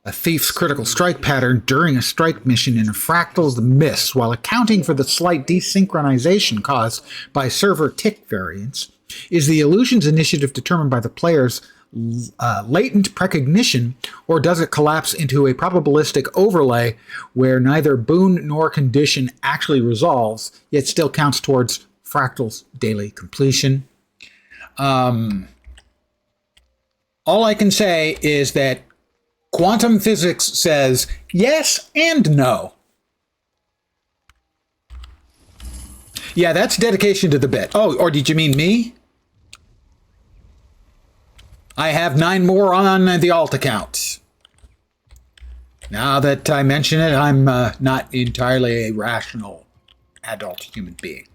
a thief's critical strike pattern during a strike mission in a fractal's miss while accounting for the slight desynchronization caused by server tick variance, is the illusion's initiative determined by the player's latent precognition, or does it collapse into a probabilistic overlay where neither boon nor condition actually resolves, yet still counts towards fractal's daily completion? All I can say is that quantum physics says yes and no. Yeah, that's dedication to the bit. Oh, or did you mean me? I have 9 more on the alt account. Now that I mention it, I'm not entirely a rational adult human being.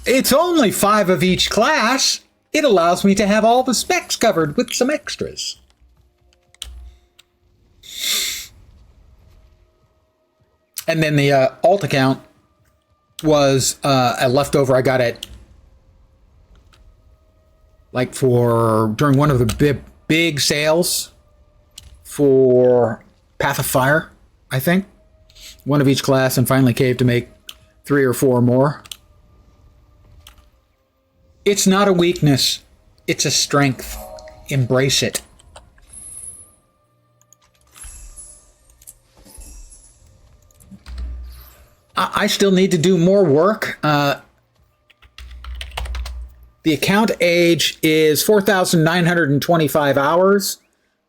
It's only 5 of each class. It allows me to have all the specs covered with some extras. And then the alt account was a leftover I got it like for during one of the big sales for Path of Fire, I think. One of each class, and finally caved to make 3 or 4 more. It's not a weakness. It's a strength. Embrace it. I still need to do more work. The account age is 4,925 hours,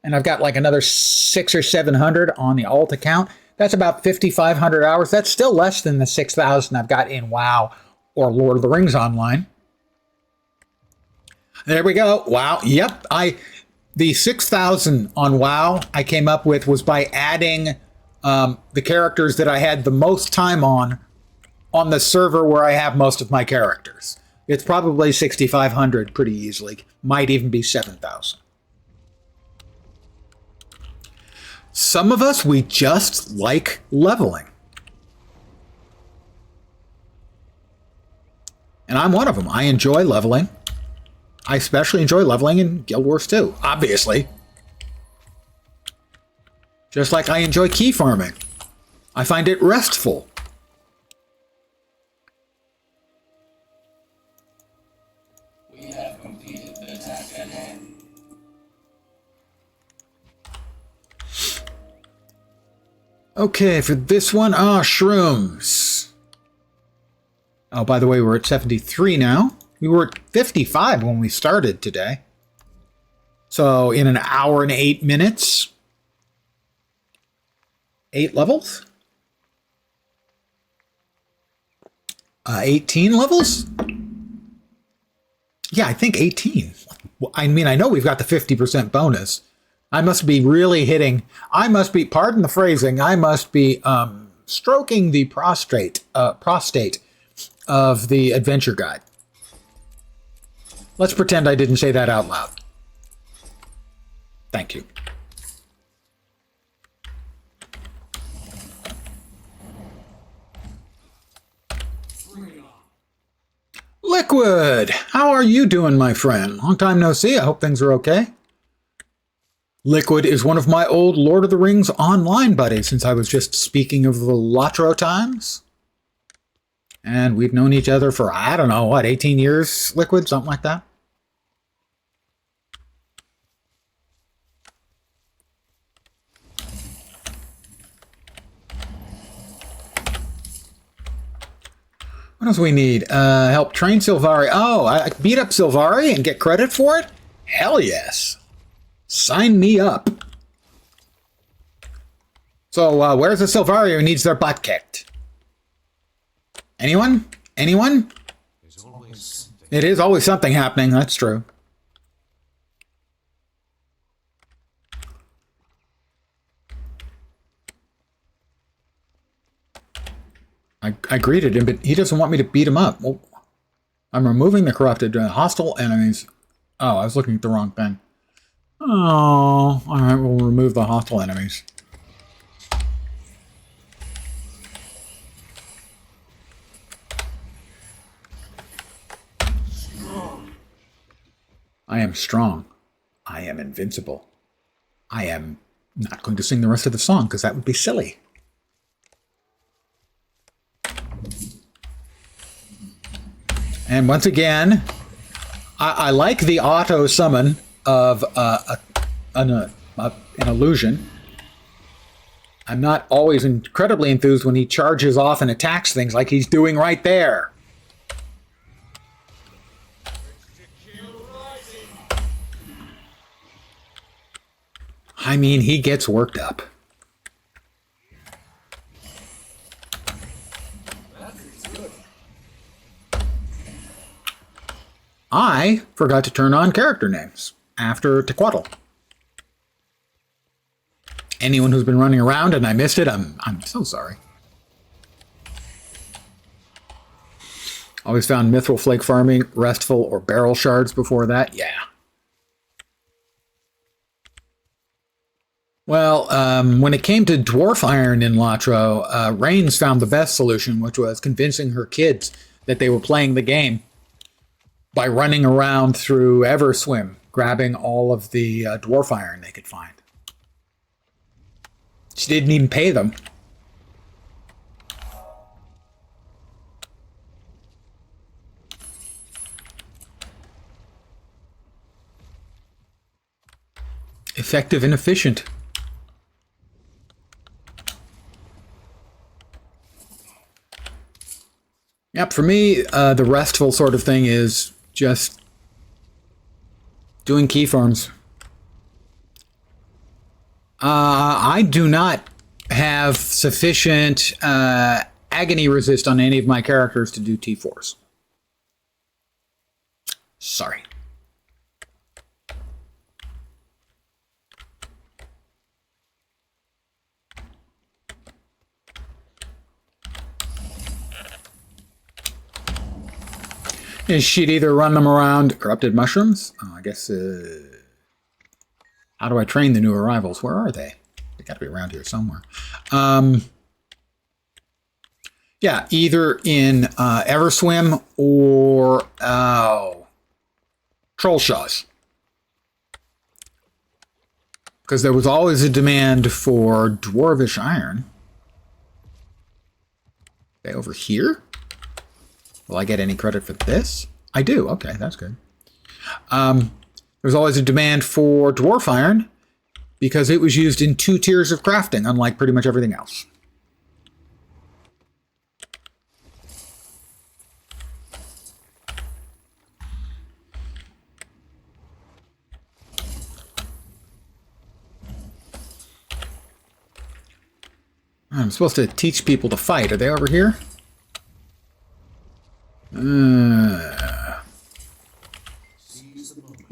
and I've got like another 600 or 700 on the alt account. That's about 5,500 hours. That's still less than the 6,000 I've got in WoW or Lord of the Rings Online. There we go. Wow. Yep. The 6,000 on WoW I came up with was by adding the characters that I had the most time on the server where I have most of my characters. It's probably 6,500 pretty easily. Might even be 7,000. Some of us, we just like leveling. And I'm one of them. I enjoy leveling. I especially enjoy leveling in Guild Wars 2, obviously. Just like I enjoy key farming. I find it restful. We have completed the task at hand. Okay, for this one, shrooms. Oh, by the way, we're at 73 now. We were at 55 when we started today. So in an hour and 8 minutes, 8 levels? 18 levels? Yeah, I think 18. I mean, I know we've got the 50% bonus. I must be really hitting, pardon the phrasing, I must be stroking the prostate of the adventure guide. Let's pretend I didn't say that out loud. Thank you. Liquid! How are you doing, my friend? Long time no see. I hope things are okay. Liquid is one of my old Lord of the Rings online buddies, since I was just speaking of the Latro times. And we've known each other for, I don't know, what, 18 years, Liquid? Something like that. What else we need? Help train Sylvari. Oh, I beat up Sylvari and get credit for it? Hell yes. Sign me up. So, where's the Sylvari who needs their butt kicked? Anyone? Anyone? There's always something. It is always something happening, that's true. I greeted him, but he doesn't want me to beat him up. Well, I'm removing the corrupted hostile enemies. Oh, I was looking at the wrong thing. Oh, all right, we'll remove the hostile enemies. I am strong. I am invincible. I am not going to sing the rest of the song because that would be silly. And once again, I like the auto summon of an illusion. I'm not always incredibly enthused when he charges off and attacks things like he's doing right there. I mean, he gets worked up. I forgot to turn on character names after Tequatl. Anyone who's been running around and I missed it, I'm so sorry. Always found mithril flake farming restful or barrel shards before that. Yeah. Well, when it came to dwarf iron in Latro, Rains found the best solution, which was convincing her kids that they were playing the game by running around through Everswim, grabbing all of the dwarf iron they could find. She didn't even pay them. Effective and efficient. Yep, for me, the restful sort of thing is just doing key farms. I do not have sufficient agony resist on any of my characters to do T4s. Sorry. She'd either run them around corrupted mushrooms. Oh, I guess. How do I train the new arrivals? Where are they? They got to be around here somewhere. Yeah, either in Everswim or Trollshaws. Because there was always a demand for dwarvish iron. Okay, over here? Will I get any credit for this? I do. Okay, that's good. There's always a demand for dwarf iron because it was used in 2 tiers of crafting, unlike pretty much everything else. I'm supposed to teach people to fight. Are they over here?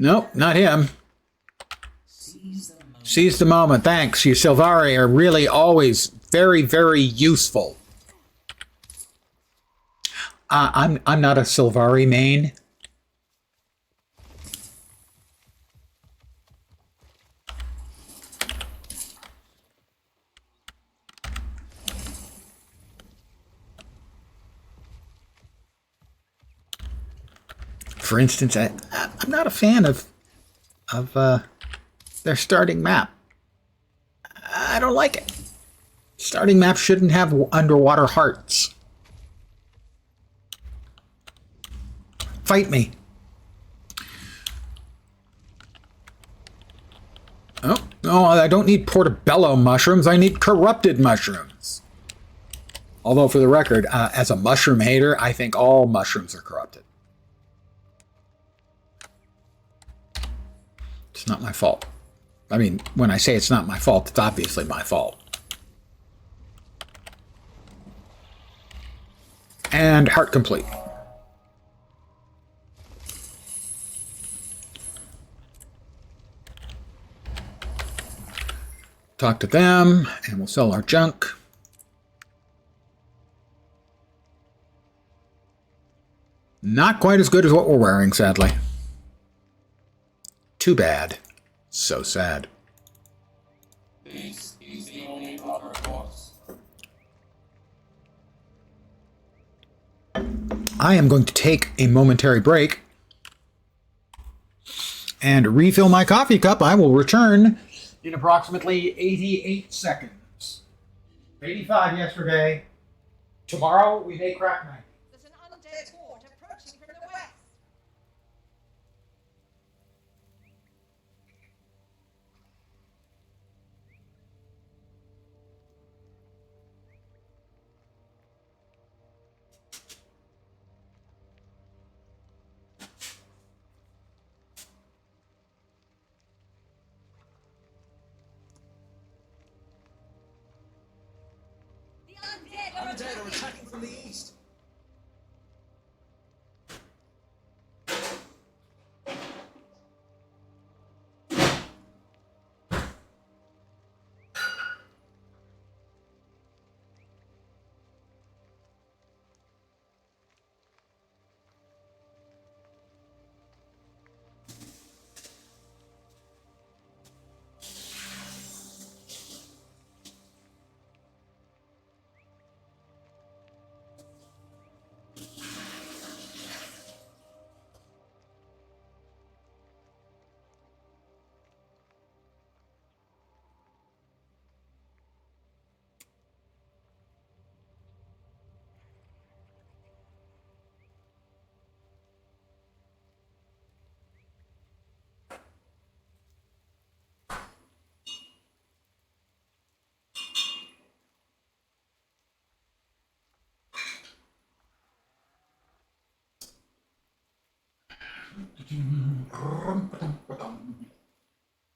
Nope, not him. Seize the moment. Thanks. You Silvari are really always very, very useful. I'm not a Silvari main. For instance, I'm not a fan of their starting map. I don't like it. Starting map shouldn't have underwater hearts. Fight me. Oh, no, I don't need portobello mushrooms. I need corrupted mushrooms. Although, for the record, as a mushroom hater, I think all mushrooms are corrupted. It's not my fault. I mean, when I say it's not my fault, it's obviously my fault. And heart complete. Talk to them, and we'll sell our junk. Not quite as good as what we're wearing, sadly. Too bad. So sad. This is the only proper course. I am going to take a momentary break and refill my coffee cup. I will return in approximately 88 seconds. 85 yesterday. Tomorrow we may crack 90. There's an undead horde approaching from the west. undead are attacking from the east.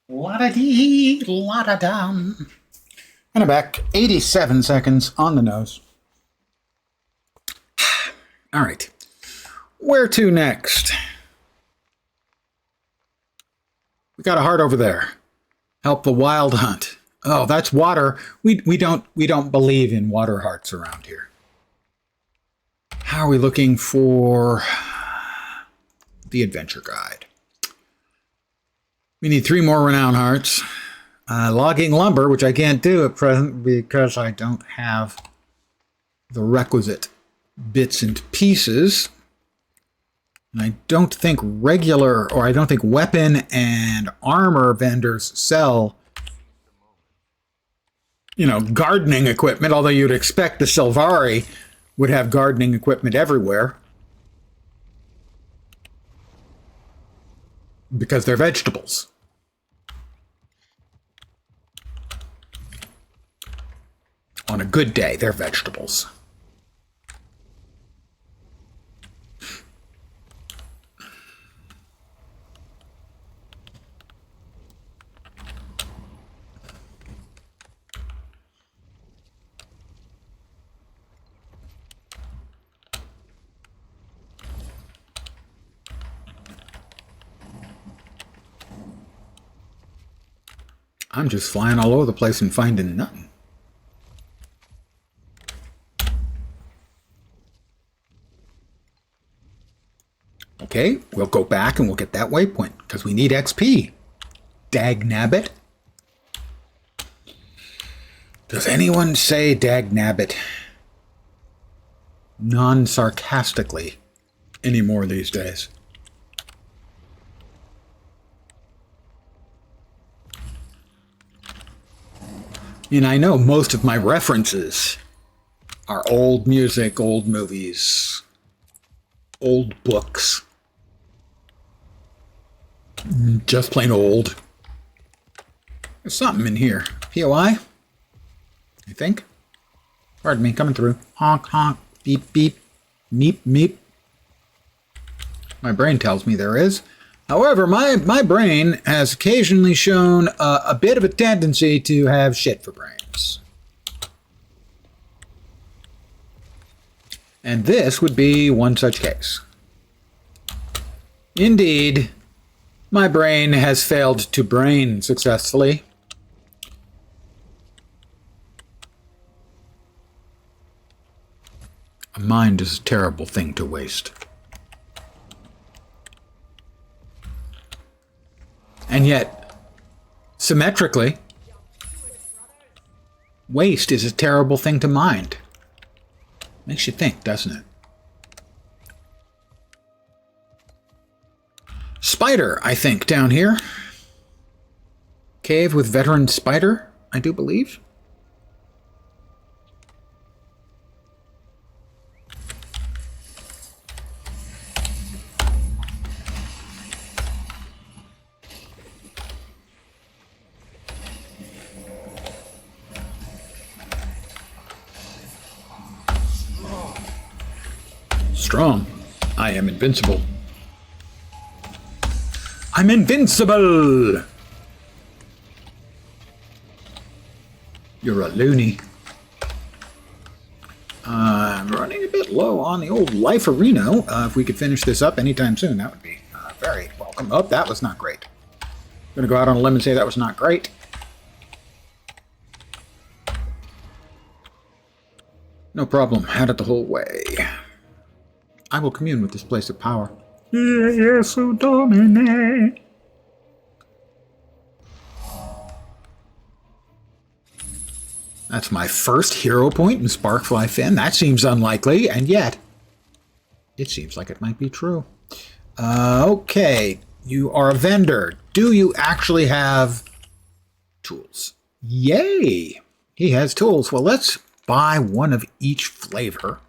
La-da-dee, la-da-dum. And I'm back. 87 seconds on the nose. All right. Where to next? We got a heart over there. Help the wild hunt. Oh, that's water. We don't believe in water hearts around here. How are we looking for the adventure guide? We need 3 more renown hearts. Logging lumber, which I can't do at present because I don't have the requisite bits and pieces. And I don't think weapon and armor vendors sell, gardening equipment, although you'd expect the Sylvari would have gardening equipment everywhere because they're vegetables. On a good day, they're vegetables. I'm just flying all over the place and finding nothing. Okay, we'll go back and we'll get that waypoint because we need XP. Dagnabbit. Does anyone say Dagnabbit non-sarcastically anymore these days? And I know most of my references are old music, old movies, old books. Just plain old. There's something in here. POI? I think. Pardon me, coming through. Honk, honk, beep, beep, meep, meep. My brain tells me there is. However, my brain has occasionally shown a bit of a tendency to have shit for brains. And this would be one such case. Indeed, my brain has failed to brain successfully. A mind is a terrible thing to waste. And yet, symmetrically, waste is a terrible thing to mind. Makes you think, doesn't it? Spider, I think, down here. Cave with veteran spider, I do believe. Strong. I am invincible. I'm invincible! You're a loony. low on the old life arena. If we could finish this up anytime soon, that would be very welcome. Oh, that was not great. I'm going to go out on a limb and say that was not great. No problem. Had it the whole way. I will commune with this place of power. Yes, Domine. That's my first hero point in Sparkfly Finn. That seems unlikely, and yet it seems like it might be true. Okay, you are a vendor. Do you actually have tools? Yay! He has tools. Well, let's buy one of each flavor.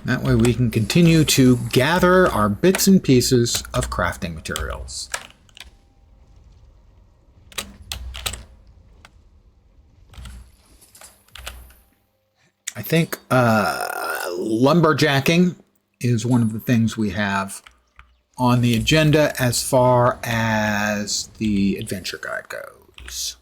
That way we can continue to gather our bits and pieces of crafting materials. I think lumberjacking is one of the things we have on the agenda as far as the adventure guide goes.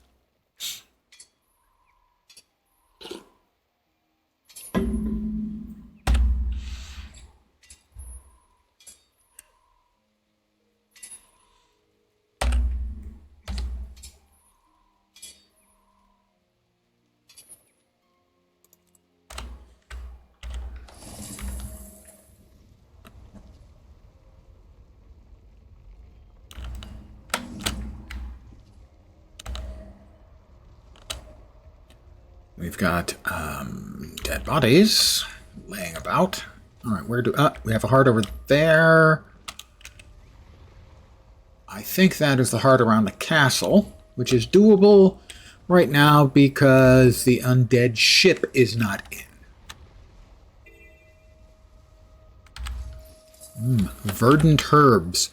We've got dead bodies laying about. All right, where do we have a heart over there? I think that is the heart around the castle, which is doable right now because the undead ship is not in. Verdant herbs,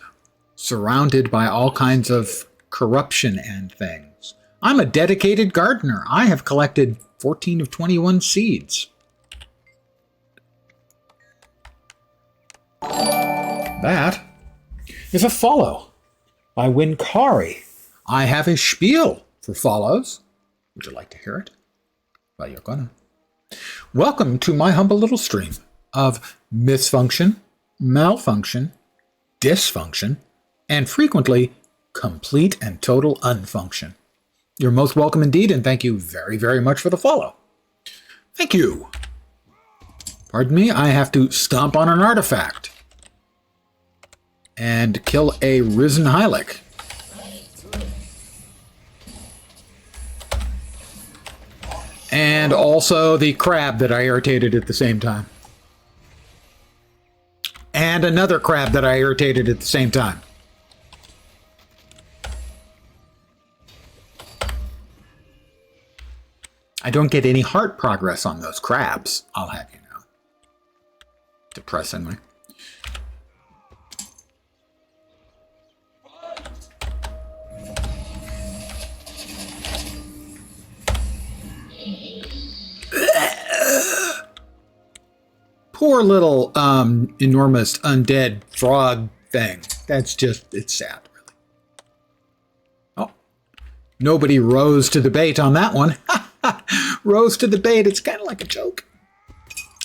surrounded by all kinds of corruption and things. I'm a dedicated gardener. I have collected 14 of 21 seeds. That is a follow by Winkari. I have a spiel for follows. Would you like to hear it? Well, you're gonna. Welcome to my humble little stream of misfunction, malfunction, dysfunction, and frequently complete and total unfunction. You're most welcome indeed, and thank you very, very much for the follow. Thank you. Pardon me, I have to stomp on an artifact and kill a risen Hylic. And also the crab that I irritated at the same time. And another crab that I irritated at the same time. I don't get any heart progress on those crabs, I'll have you know. Depressingly. Poor little enormous undead frog thing. That's just, it's sad, really. Oh, nobody rose to the bait on that one. Rose to the bait. It's kind of like a joke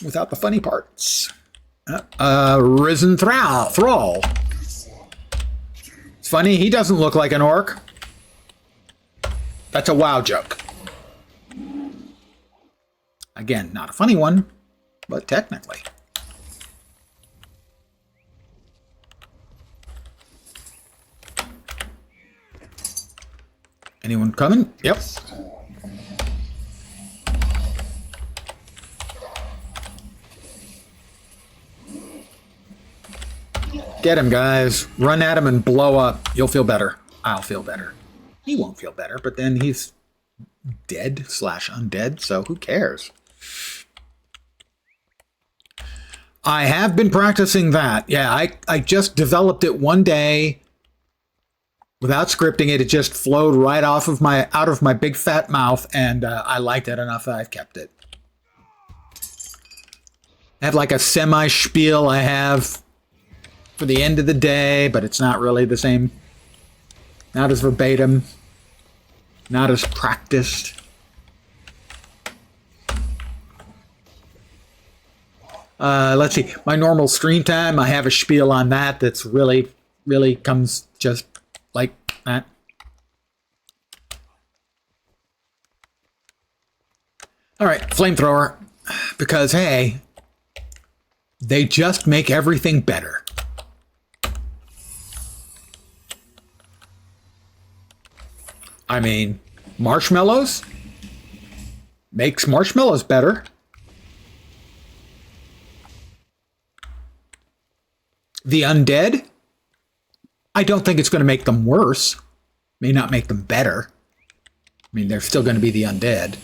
without the funny parts. Risen Thrall. It's funny, he doesn't look like an orc. That's a WoW joke. Again, not a funny one, but technically. Anyone coming? Yep. Get him, guys. Run at him and blow up. You'll feel better. I'll feel better. He won't feel better, but then he's dead / undead, so who cares? I have been practicing that. Yeah, I just developed it one day without scripting it. It just flowed right out of my big fat mouth, and I liked it enough that I've kept it. I have like a semi-spiel I have for the end of the day, but it's not really the same Not as verbatim. Not as practiced. Let's see. My normal stream time, I have a spiel on that that's really comes just like that. All right, flamethrower. Because, hey, they just make everything better. I mean, marshmallows makes marshmallows better. The undead, I don't think it's going to make them worse. May not make them better. I mean, they're still going to be the undead.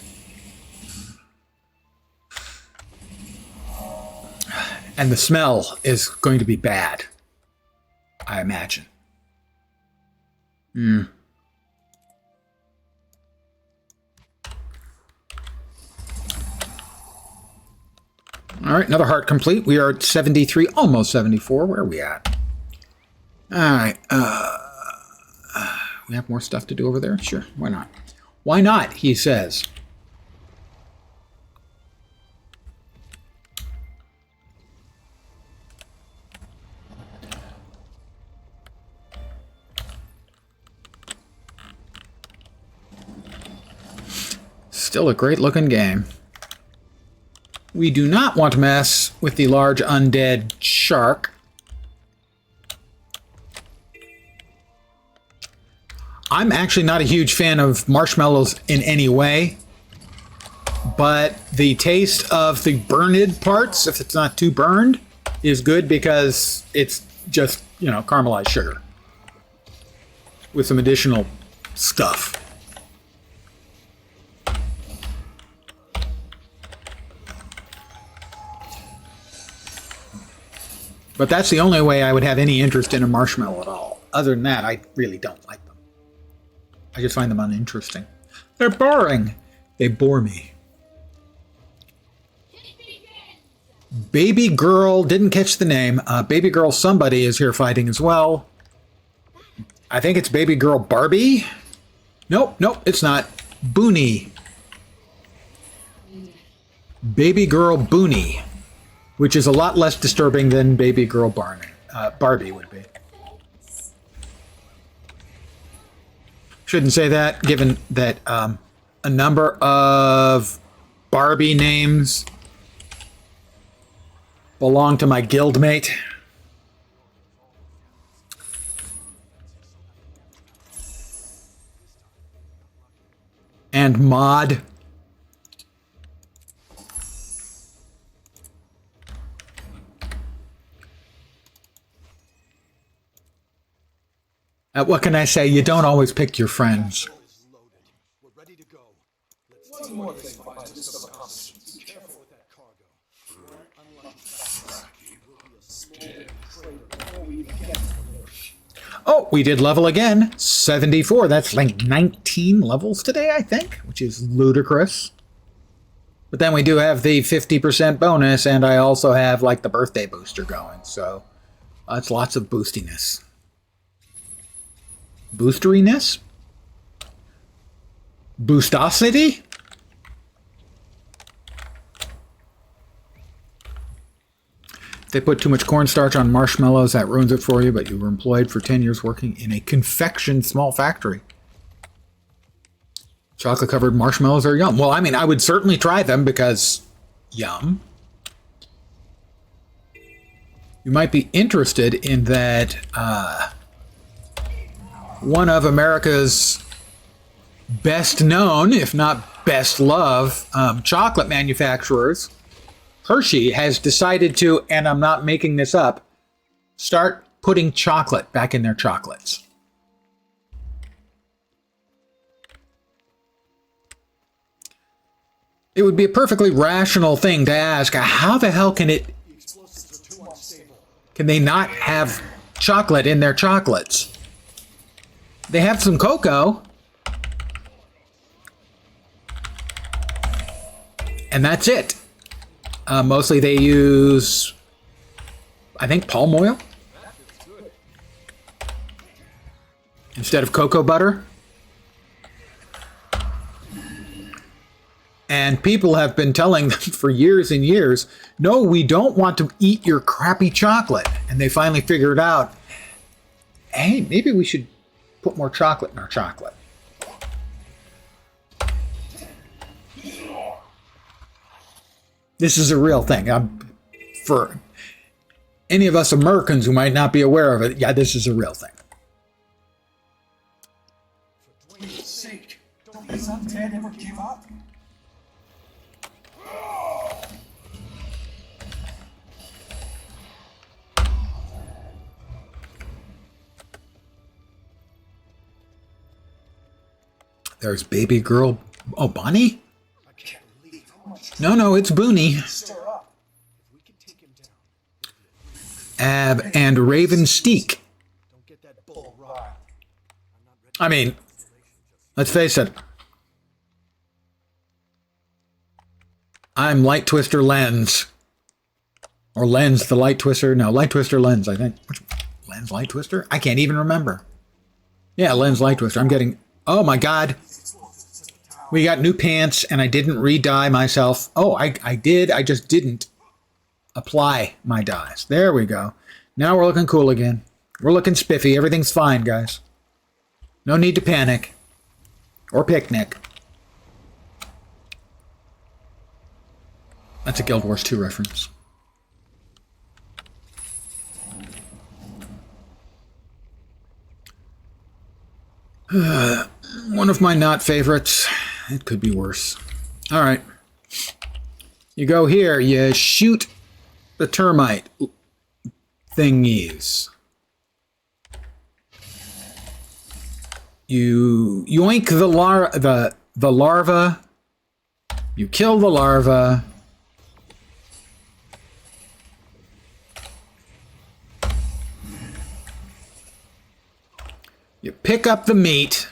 And the smell is going to be bad, I imagine. All right, another heart complete. We are at 73, almost 74. Where are we at? All right. We have more stuff to do over there? Sure, why not? Why not, he says. Still a great looking game. We do not want to mess with the large undead shark. I'm actually not a huge fan of marshmallows in any way, but the taste of the burned parts, if it's not too burned, is good because it's just, you know, caramelized sugar with some additional stuff. But that's the only way I would have any interest in a marshmallow at all. Other than that, I really don't like them. I just find them uninteresting. They're boring. They bore me. Baby girl, didn't catch the name. Baby girl somebody is here fighting as well. I think it's baby girl Barbie. Nope, it's not. Booney. Baby girl Booney. Which is a lot less disturbing than baby girl Barbie would be. Shouldn't say that, given that a number of Barbie names belong to my guildmate. And Maud. What can I say? You don't always pick your friends. Oh, we did level again. 74. That's like 19 levels today, I think, which is ludicrous. But then we do have the 50% bonus, and I also have like the birthday booster going. So that's lots of boostiness. Boosteriness? Boostosity? If they put too much cornstarch on marshmallows, that ruins it for you, but you were employed for 10 years working in a confection small factory. Chocolate-covered marshmallows are yum. Well, I mean, I would certainly try them because yum. You might be interested in that one of America's best known, if not best loved, chocolate manufacturers, Hershey, has decided to, and I'm not making this up, start putting chocolate back in their chocolates. It would be a perfectly rational thing to ask, how the hell can they not have chocolate in their chocolates? They have some cocoa, and that's it. Mostly they use, I think, palm oil. instead of cocoa butter. And people have been telling them for years and years, no, we don't want to eat your crappy chocolate. And they finally figured out, hey, maybe we should put more chocolate in our chocolate. This is a real thing. For any of us Americans who might not be aware of it, yeah, this is a real thing. For Dwayne's sake, don't his undead ever give up? There's baby girl. Oh, Bonnie? I can't believe how much No, it's Booney. stir up. If we can take him down, Ab and Raven Steak. don't get that bull riled. I mean, let's face it. I'm Light Twister Lens. Or Lens the Light Twister. No, Light Twister Lens, I think. Which Lens Light Twister? I can't even remember. Yeah, Lens Light Twister. I'm getting... Oh my god. We got new pants and I didn't re-dye myself. Oh, I did. I just didn't apply my dyes. There we go. Now we're looking cool again. We're looking spiffy. Everything's fine, guys. No need to panic. Or picnic. That's a Guild Wars 2 reference. One of my not favorites. It could be worse. All right. You go here. You shoot the termite thingies. You yoink the larva. You kill the larva. You pick up the meat.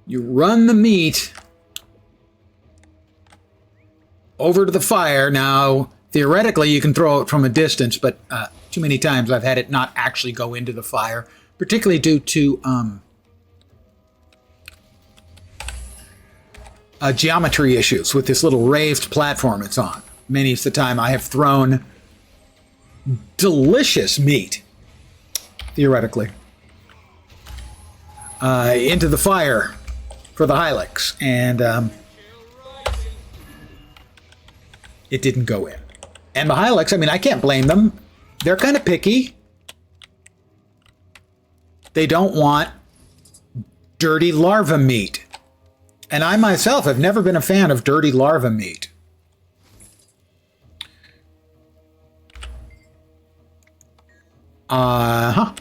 You run the meat over to the fire. Now, theoretically, you can throw it from a distance, but too many times I've had it not actually go into the fire, particularly due to geometry issues with this little raised platform it's on. Many of the time I have thrown delicious meat, theoretically, into the fire for the Hylix, and it didn't go in. And the Hylix, I mean, I can't blame them. They're kind of picky. They don't want dirty larva meat. And I myself have never been a fan of dirty larva meat. I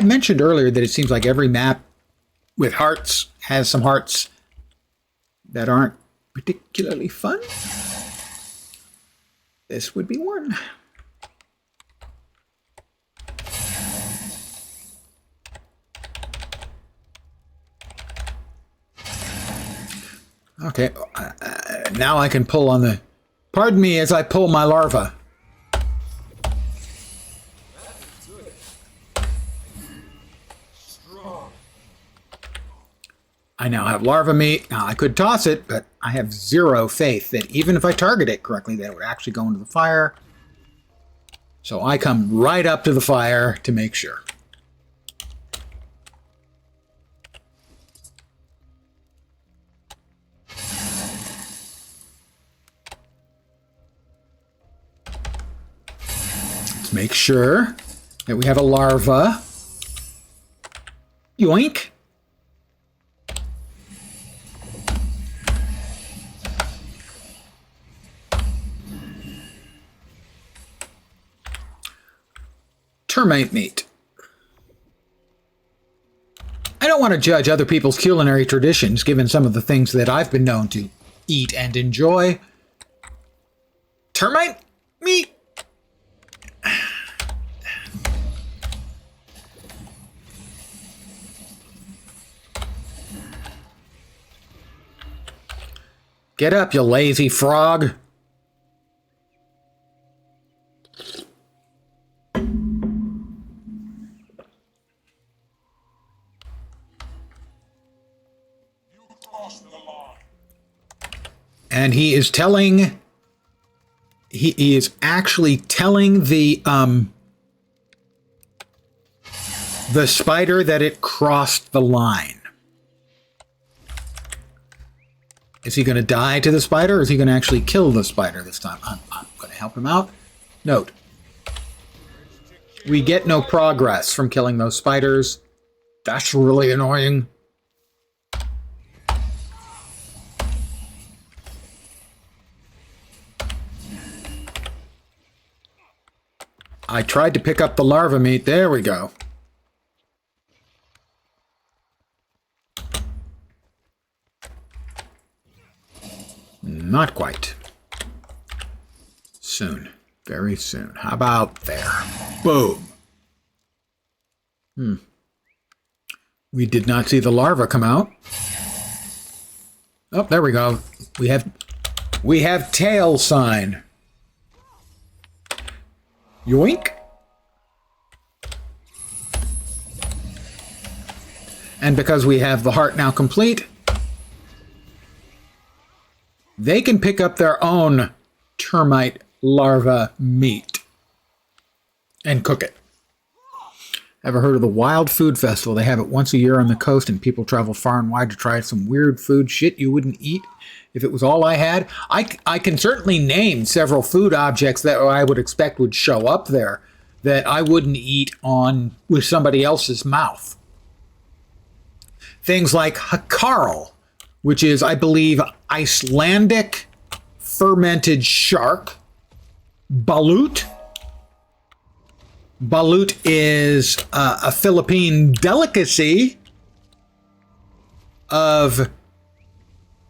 mentioned earlier that it seems like every map with hearts has some hearts that aren't particularly fun. This would be one. Okay, now I can pull on the... Pardon me as I pull my larva. I now have larva meat. Now, I could toss it, but I have zero faith that even if I target it correctly, that it would actually go into the fire. So I come right up to the fire to make sure. Let's make sure that we have a larva. Yoink. Termite meat. I don't want to judge other people's culinary traditions, given some of the things that I've been known to eat and enjoy. Termite meat? Get up, you lazy frog. And he is telling... He is actually telling the spider that it crossed the line. Is he going to die to the spider, or is he going to actually kill the spider this time? I'm going to help him out. Note. We get no progress from killing those spiders. That's really annoying. I tried to pick up the larva meat. There we go. Not quite. Soon. Very soon. How about there? Boom. We did not see the larva come out. Oh, there we go. We have tail sign. Yoink. And because we have the heart now complete, they can pick up their own termite larva meat and cook it. Ever heard of the Wild Food Festival? They have it once a year on the coast, and people travel far and wide to try some weird food shit you wouldn't eat if it was all I had. I can certainly name several food objects that I would expect would show up there that I wouldn't eat on with somebody else's mouth. Things like hakarl, which is, I believe, Icelandic fermented shark. Balut. Balut is a Philippine delicacy of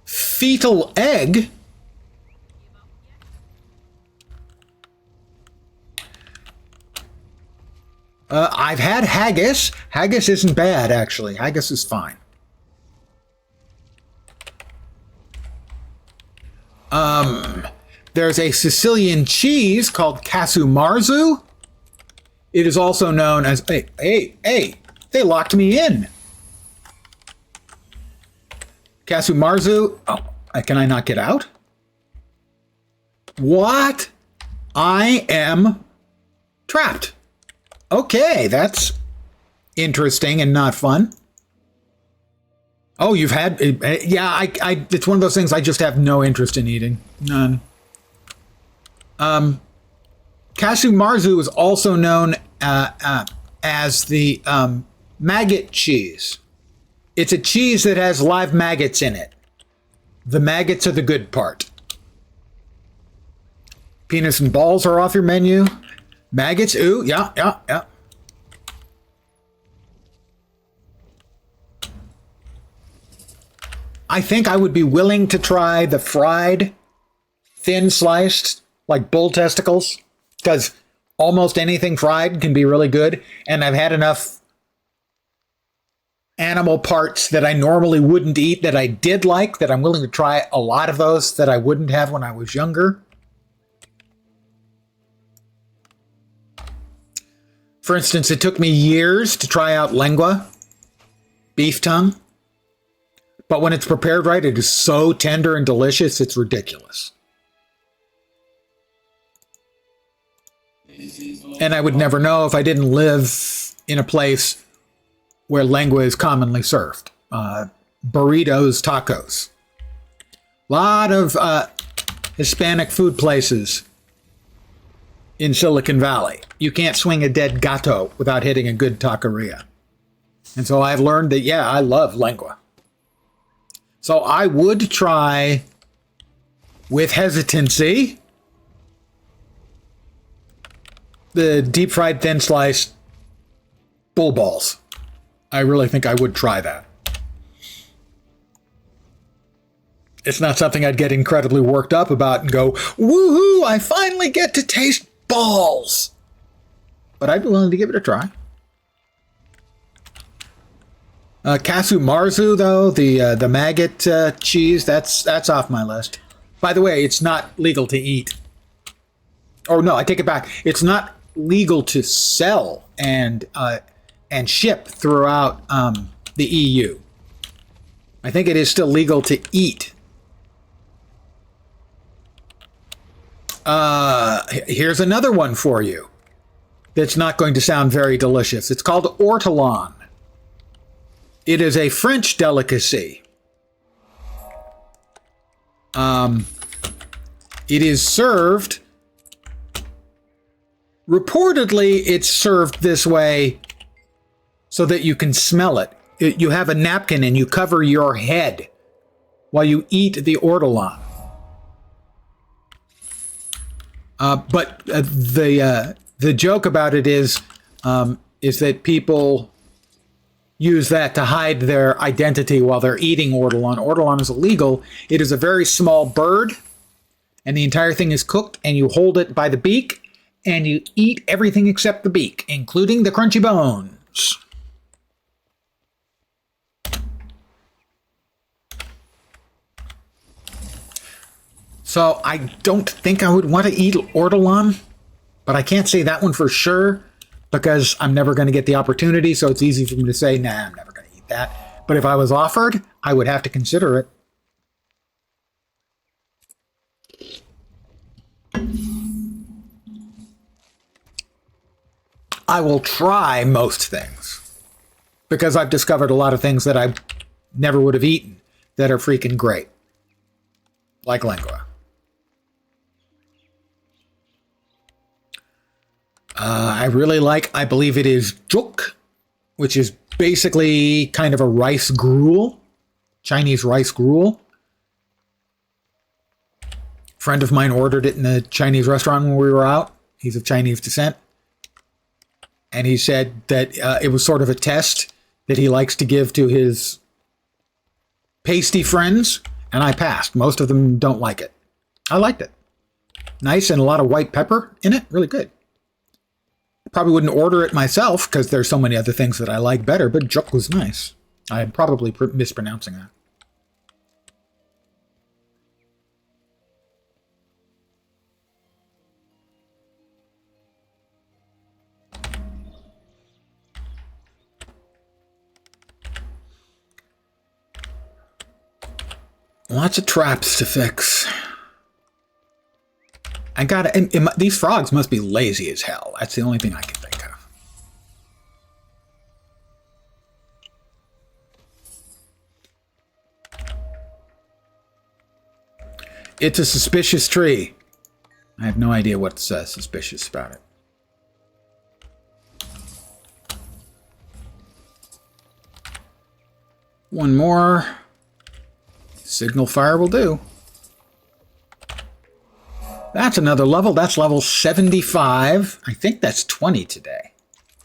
fetal egg. I've had haggis. Haggis isn't bad, actually. Haggis is fine. There's a Sicilian cheese called Casumarzu. It is also known as... Hey, they locked me in. Casumarzu... Oh, can I not get out? What? I am trapped. Okay, that's interesting and not fun. Oh, you've had... Yeah, it's one of those things I just have no interest in eating. None. Casumarzu is also known as the maggot cheese. It's a cheese that has live maggots in it. The maggots are the good part. Penis and balls are off your menu. Maggots, ooh, yeah. I think I would be willing to try the fried, thin sliced, like bull testicles, because almost anything fried can be really good, and I've had enough animal parts that I normally wouldn't eat that I did like, that I'm willing to try a lot of those that I wouldn't have when I was younger. For instance, it took me years to try out lengua, beef tongue. But when it's prepared right, it is so tender and delicious, it's ridiculous. And I would never know if I didn't live in a place where lengua is commonly served. Burritos, tacos. A lot of Hispanic food places in Silicon Valley. You can't swing a dead gato without hitting a good taqueria. And so I've learned that, yeah, I love lengua. So I would try, with hesitancy, the deep fried thin sliced bull balls. I really think I would try that. It's not something I'd get incredibly worked up about and go, woohoo, I finally get to taste balls. But I'd be willing to give it a try. Casumarzu, though, the maggot cheese, that's off my list. By the way, it's not legal to eat. Oh no, I take it back. It's not legal to sell and ship throughout the EU. I think it is still legal to eat. Here's another one for you that's not going to sound very delicious. It's called ortolan. It is a French delicacy. It is served. Reportedly, it's served this way so that you can smell it. You have a napkin and you cover your head while you eat the ortolan. But the joke about it is that people use that to hide their identity while they're eating ortolan. Ortolan is illegal. It is a very small bird, and the entire thing is cooked, and you hold it by the beak, and you eat everything except the beak, including the crunchy bones. So I don't think I would want to eat ortolan, but I can't say that one for sure because I'm never going to get the opportunity, so it's easy for me to say, nah, I'm never going to eat that. But if I was offered, I would have to consider it. I will try most things because I've discovered a lot of things that I never would have eaten that are freaking great, like lingua. I really like, I believe it is juk, which is basically kind of a rice gruel, Chinese rice gruel. A friend of mine ordered it in the Chinese restaurant when we were out. He's of Chinese descent. And he said that it was sort of a test that he likes to give to his pasty friends, and I passed. Most of them don't like it. I liked it. Nice and a lot of white pepper in it. Really good. Probably wouldn't order it myself because there's so many other things that I like better, but juk was nice. I'm probably mispronouncing that. Lots of traps to fix. I gotta, and these frogs must be lazy as hell. That's the only thing I can think of. It's a suspicious tree. I have no idea what's suspicious about it. One more. Signal fire will do. That's another level. That's level 75. I think that's 20 today.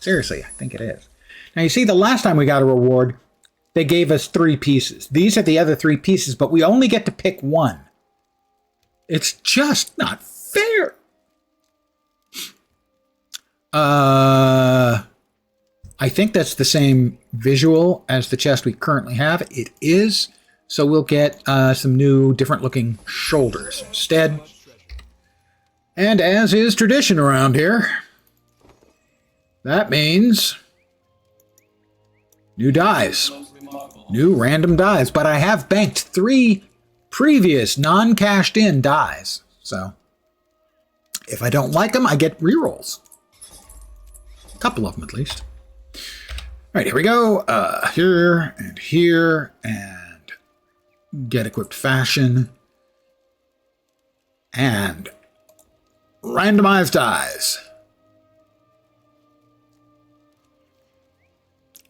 Seriously, I think it is. Now, you see, the last time we got a reward, they gave us 3 pieces. These are the other 3 pieces, but we only get to pick one. It's just not fair. I think that's the same visual as the chest we currently have. It is. So we'll get some new, different-looking shoulders instead. And as is tradition around here, that means new dies, new random dies. But I have banked 3 previous non-cashed-in dies. So if I don't like them, I get rerolls. A couple of them, at least. All right, here we go. Here, and get equipped fashion. And randomized dies.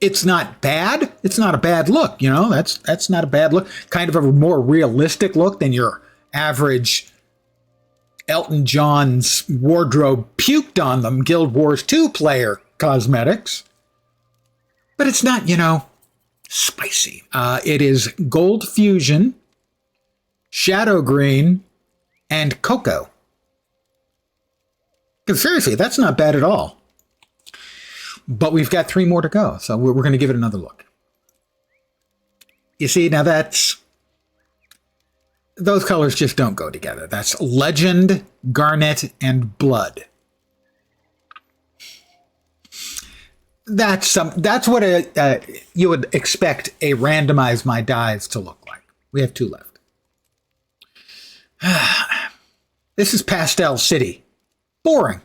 It's not bad. It's not a bad look, you know. That's not a bad look. Kind of a more realistic look than your average Elton John's wardrobe puked on them Guild Wars 2 player cosmetics. But it's not, you know, spicy. It is gold fusion, shadow green, and cocoa. Because seriously, that's not bad at all. But we've got 3 more to go, so we're going to give it another look. You see, now those colors just don't go together. That's legend, garnet, and blood. That's what you would expect a randomize my dies to look like. We have 2 left. This is Pastel City. Boring.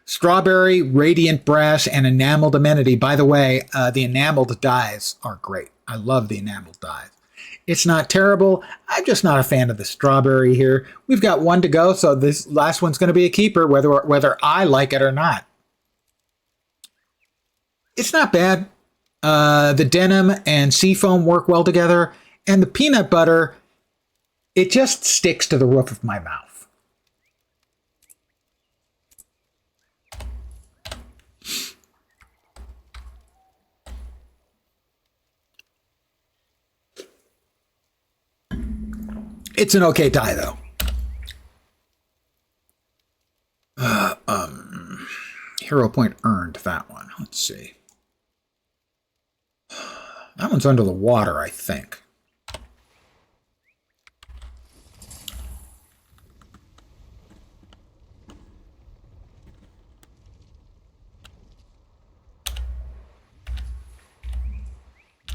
Strawberry, radiant brass, and enameled amenity. By the way, the enameled dyes are great. I love the enameled dyes. It's not terrible. I'm just not a fan of the strawberry here. We've got one to go, so this last one's going to be a keeper, whether I like it or not. It's not bad. The denim and seafoam work well together, and the peanut butter, it just sticks to the roof of my mouth. It's an okay tie, though. Hero point earned, that one. Let's see. That one's under the water, I think.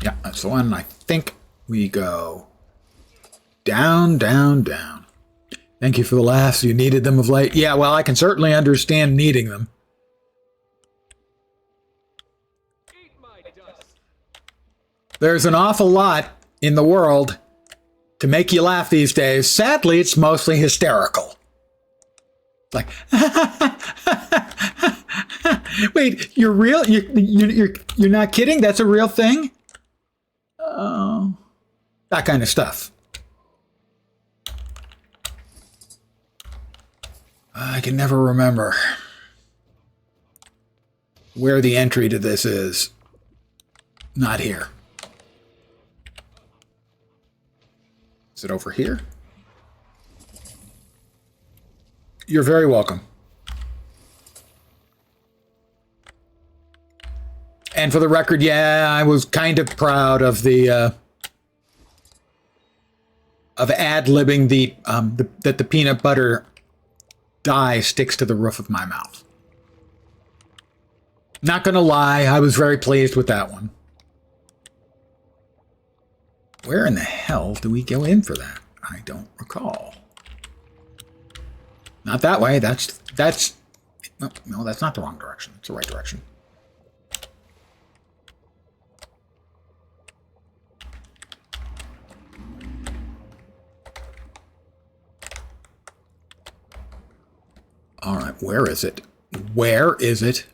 Yeah, that's the one. I think we go down, down, down. Thank you for the laughs. You needed them of late. Yeah, well, I can certainly understand needing them. There's an awful lot in the world to make you laugh these days. Sadly, it's mostly hysterical. Like, wait, you're real? You're not kidding? That's a real thing? Oh, that kind of stuff. I can never remember where the entry to this is. Not here. Is it over here? You're very welcome. And for the record, yeah, I was kind of proud of the of ad-libbing that the peanut butter dye sticks to the roof of my mouth. Not gonna lie, I was very pleased with that one. Where in the hell do we go in for that? I don't recall. Not that way. That's no, that's not the wrong direction. It's the right direction. All right, where is it? Where is it?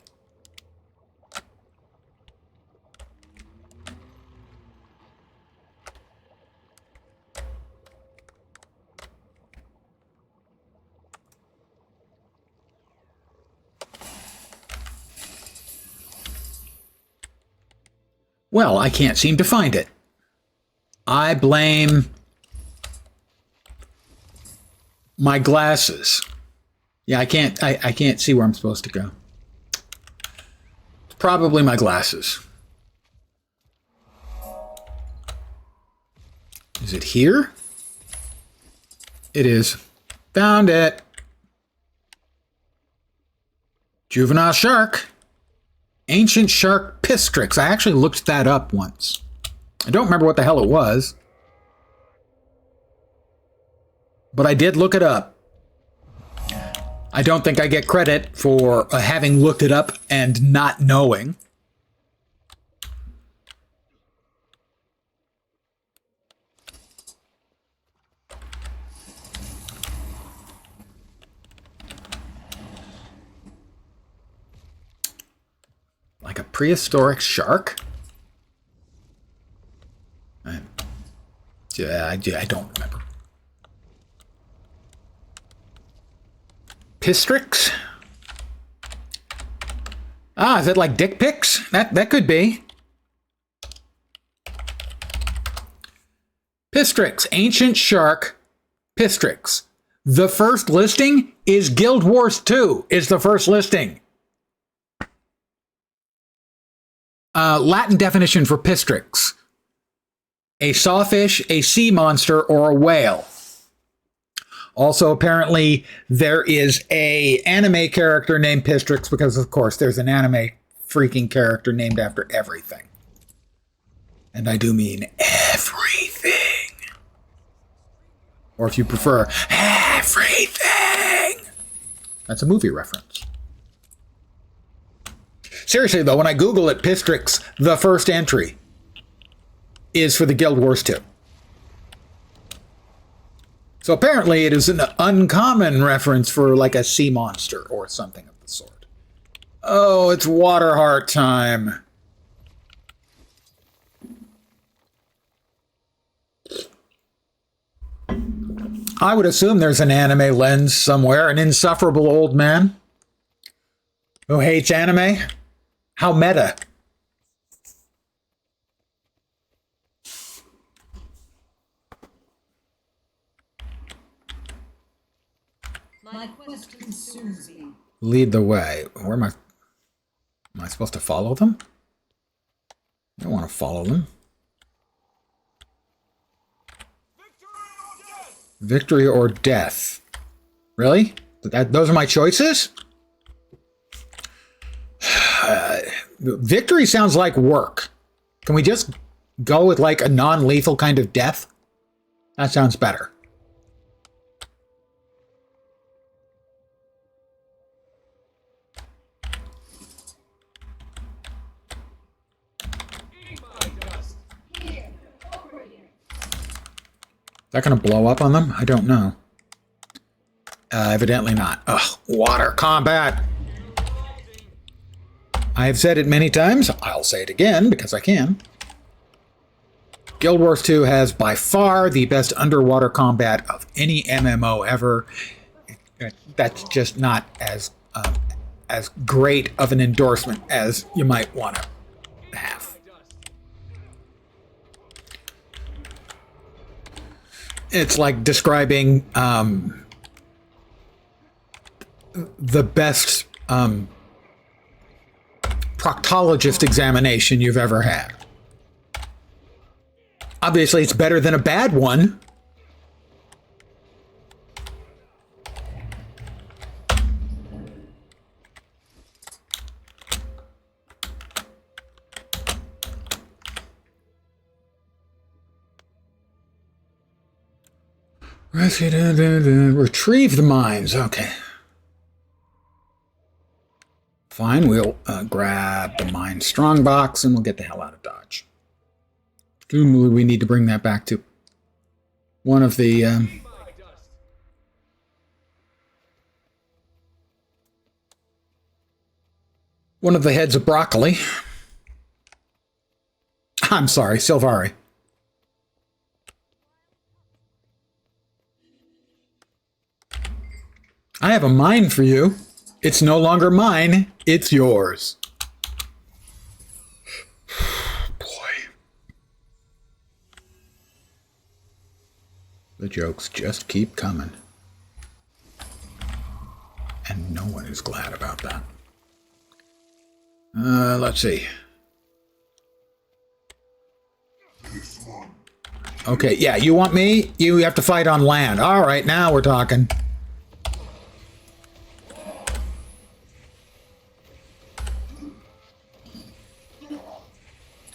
Well, I can't seem to find it. I blame my glasses. Yeah, I can't see where I'm supposed to go. It's probably my glasses. Is it here? It is. Found it. Juvenile shark. Ancient shark pistrix. I actually looked that up once. I don't remember what the hell it was, but I did look it up. I don't think I get credit for having looked it up and not knowing. Like a prehistoric shark? I don't remember. Pistrix? Ah, is it like dick pics? That could be. Pistrix, ancient shark, Pistrix. The first listing is Guild Wars 2 is the first listing. Latin definition for Pistrix. A sawfish, a sea monster, or a whale. Also, apparently, there is a anime character named Pistrix because, of course, there's an anime freaking character named after everything. And I do mean everything. Or if you prefer, everything. That's a movie reference. Seriously, though, when I Google it, Pistrix, the first entry is for the Guild Wars 2. So apparently it is an uncommon reference for like a sea monster or something of the sort. Oh, it's Waterheart time. I would assume there's an anime lens somewhere, an insufferable old man who hates anime. How meta. My quest consumes me. Lead the way. Where am I? Am I supposed to follow them? I don't want to follow them. Victory or death. Really? Those are my choices? Victory sounds like work. Can we just go with like a non-lethal kind of death? That sounds better. Is that going to blow up on them? I don't know. Evidently not. Ugh, water combat. I have said it many times. I'll say it again because I can. Guild Wars 2 has by far the best underwater combat of any MMO ever. That's just not as great of an endorsement as you might want to have. It's like describing the best proctologist examination you've ever had. Obviously, it's better than a bad one. Retrieve the mines. Okay. Fine, we'll grab the mine strongbox and we'll get the hell out of Dodge. Presumably we need to bring that back to one of the... one of the heads of broccoli. I'm sorry, Silvari. I have a mine for you. It's no longer mine, it's yours. Boy. The jokes just keep coming. And no one is glad about that. Let's see. Okay, yeah, you want me? You have to fight on land. All right, now we're talking.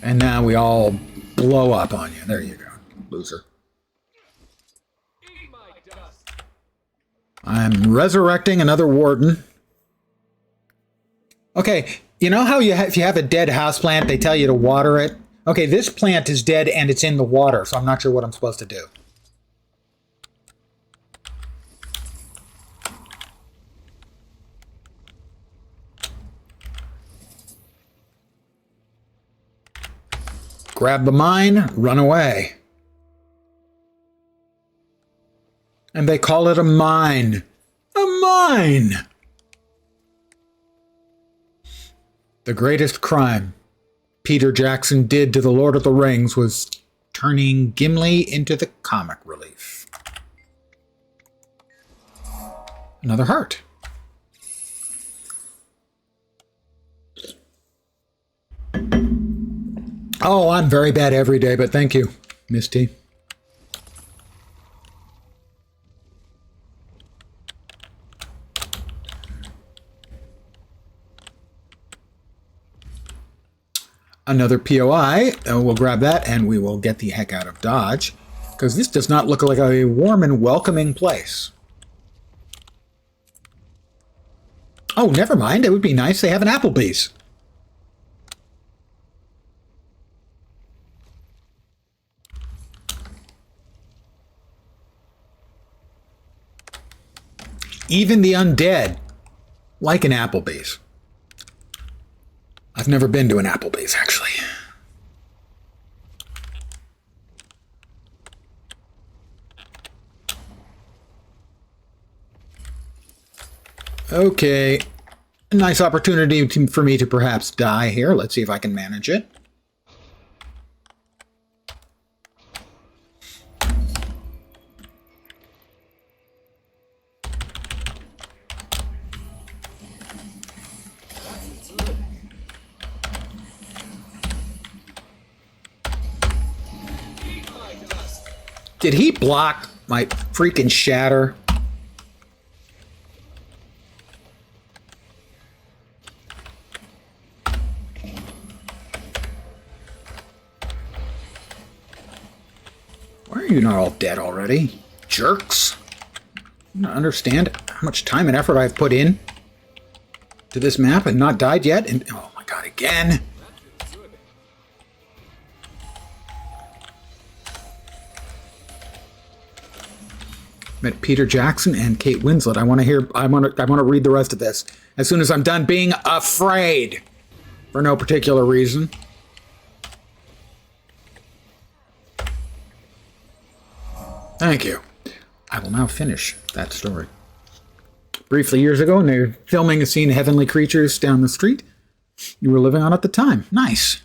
And now we all blow up on you. There you go, loser. I'm resurrecting another warden. Okay, you know how if you have a dead houseplant, they tell you to water it? Okay, this plant is dead and it's in the water, so I'm not sure what I'm supposed to do. Grab the mine, run away. And they call it a mine. A mine! The greatest crime Peter Jackson did to the Lord of the Rings was turning Gimli into the comic relief. Another heart. Oh, I'm very bad every day, but thank you, Miss T. Another POI. We'll grab that and we will get the heck out of Dodge, because this does not look like a warm and welcoming place. Oh, never mind. It would be nice. They have an Applebee's. Even the undead like an Applebee's. I've never been to an Applebee's, actually. Okay. A nice opportunity for me to perhaps die here. Let's see if I can manage it. Did he block my freaking shatter? Why are you not all dead already? Jerks. I don't understand how much time and effort I've put in to this map and not died yet. And oh my god, again. Met Peter Jackson and Kate Winslet. I want to read the rest of this as soon as I'm done being afraid for no particular reason. Thank you. I will now finish that story. Briefly years ago, when they were filming a scene of heavenly creatures down the street you were living on at the time. Nice.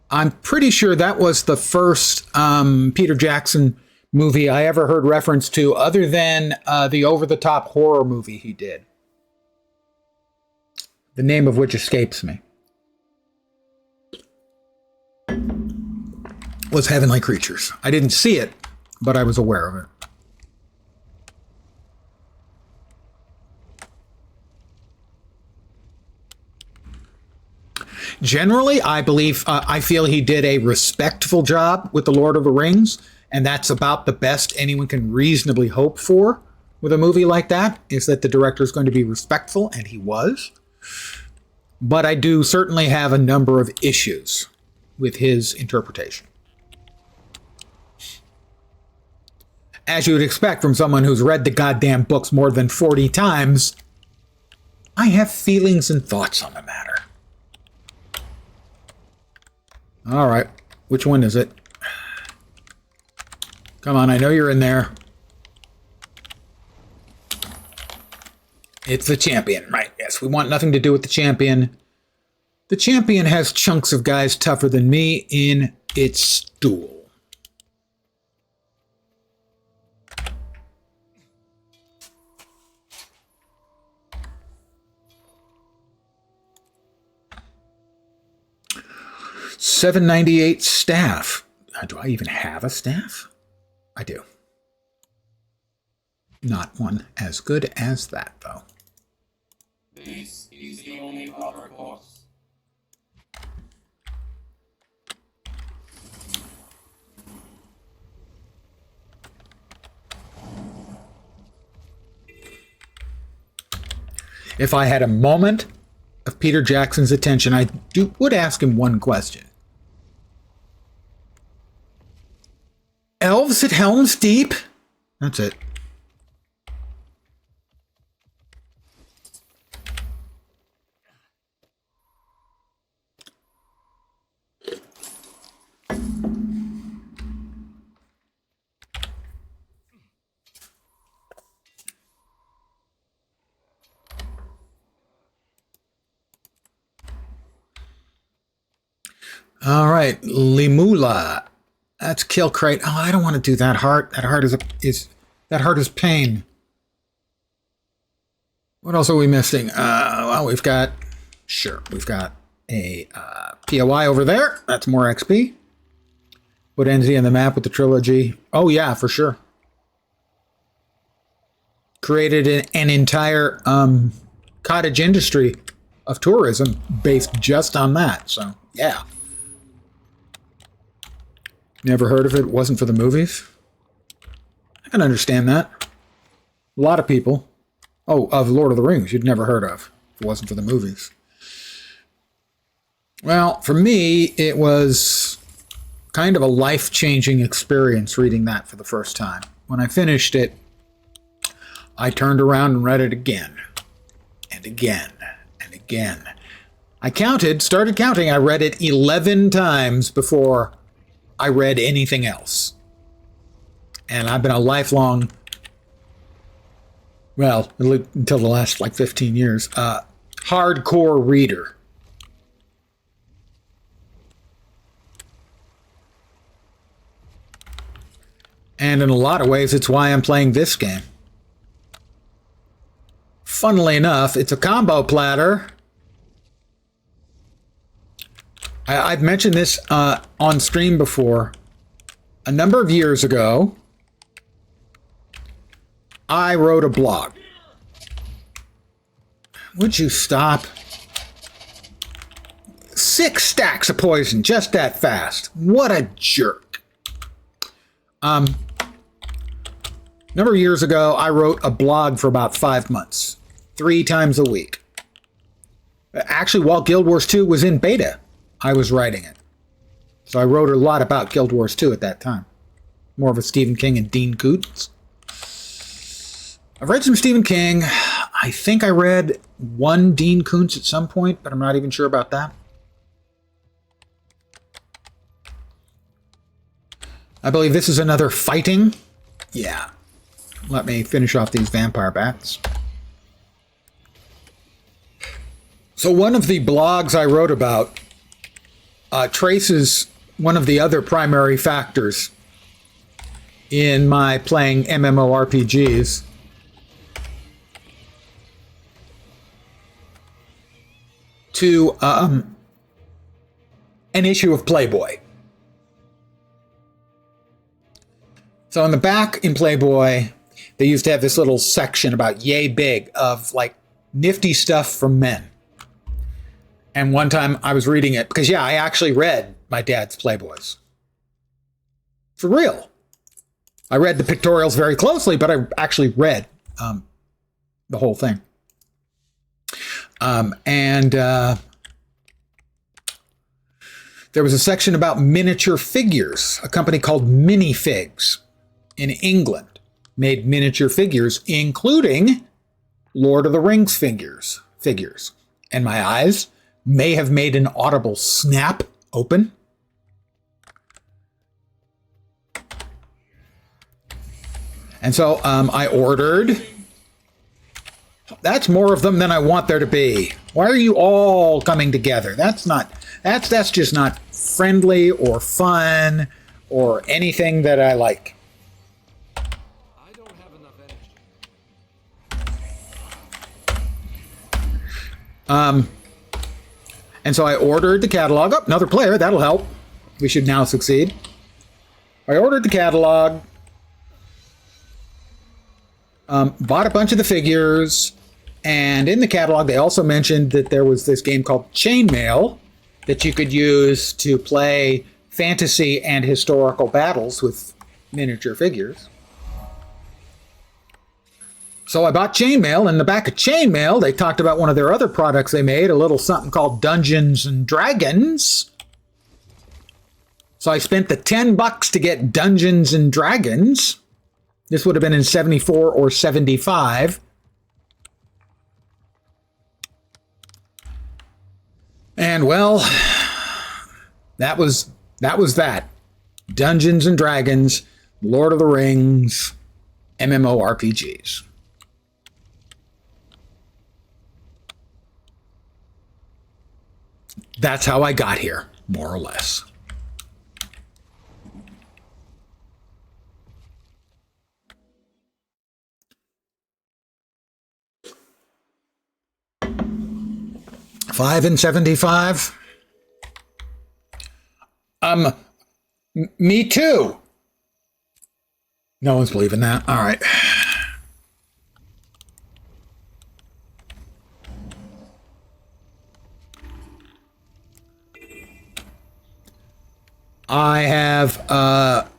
I'm pretty sure that was the first Peter Jackson movie I ever heard reference to, other than the over-the-top horror movie he did. The name of which escapes me. Was Heavenly Creatures. I didn't see it, but I was aware of it. Generally, I feel he did a respectful job with The Lord of the Rings, and that's about the best anyone can reasonably hope for with a movie like that, is that the director is going to be respectful, and he was. But I do certainly have a number of issues with his interpretation. As you would expect from someone who's read the goddamn books more than 40 times, I have feelings and thoughts on the matter. All right, which one is it? Come on, I know you're in there. It's the champion, right? Yes, we want nothing to do with the champion. The champion has chunks of guys tougher than me in its stool. $7.98 staff. Do I even have a staff? I do. Not one as good as that, though. This is the only proper course. If I had a moment of Peter Jackson's attention, I would ask him one question. Elves at Helm's Deep? That's it. All right, Limula. That's kill crate. Oh, I don't want to do that heart. That heart is pain. What else are we missing? Well, we've got a POI over there. That's more XP. Put NZ on the map with the trilogy. Oh yeah, for sure. Created an entire cottage industry of tourism based just on that. So yeah. Never heard of it. Wasn't for the movies. I can understand that. A lot of people Oh, of Lord of the Rings, you'd never heard of if it wasn't for the movies. Well, for me, it was kind of a life-changing experience reading that for the first time. When I finished it, I turned around and read it again, and again, and again. Started counting, I read it 11 times before I read anything else. And I've been a lifelong, well, until the last 15 years, hardcore reader. And in a lot of ways, it's why I'm playing this game. Funnily enough, it's a combo platter. I've mentioned this on stream before. A number of years ago, I wrote a blog. Would you stop? 6 stacks of poison just that fast. What a jerk. A number of years ago, I wrote a blog for about 5 months, 3 times a week. Actually, while Guild Wars 2 was in beta, I was writing it. So I wrote a lot about Guild Wars 2 at that time. More of a Stephen King and Dean Koontz. I've read some Stephen King. I think I read one Dean Koontz at some point, but I'm not even sure about that. I believe this is another fighting. Yeah. Let me finish off these vampire bats. So one of the blogs I wrote about traces one of the other primary factors in my playing MMORPGs. To an issue of Playboy. So in the back in Playboy, they used to have this little section about yay big of nifty stuff from men. And one time I was reading it because, I actually read my dad's Playboys. For real. I read the pictorials very closely, but I actually read the whole thing. There was a section about miniature figures. A company called Minifigs in England made miniature figures, including Lord of the Rings figures. And my eyes may have made an audible snap open. And so I ordered. That's more of them than I want there to be. Why are you all coming together? That's just not friendly or fun or anything that I like. I don't have enough energy. And so I ordered the catalog. Oh, another player, that'll help. We should now succeed. I ordered the catalog. Bought a bunch of the figures, and in the catalog they also mentioned that there was this game called Chainmail that you could use to play fantasy and historical battles with miniature figures. So I bought Chainmail. In the back of Chainmail, they talked about one of their other products they made, a little something called Dungeons and Dragons. So I spent the $10 to get Dungeons and Dragons. This would have been in 74 or 75. And well, that was that. Dungeons and Dragons, Lord of the Rings, MMORPGs. That's how I got here, more or less. $5 and 75. Me too. No one's believing that. All right. I have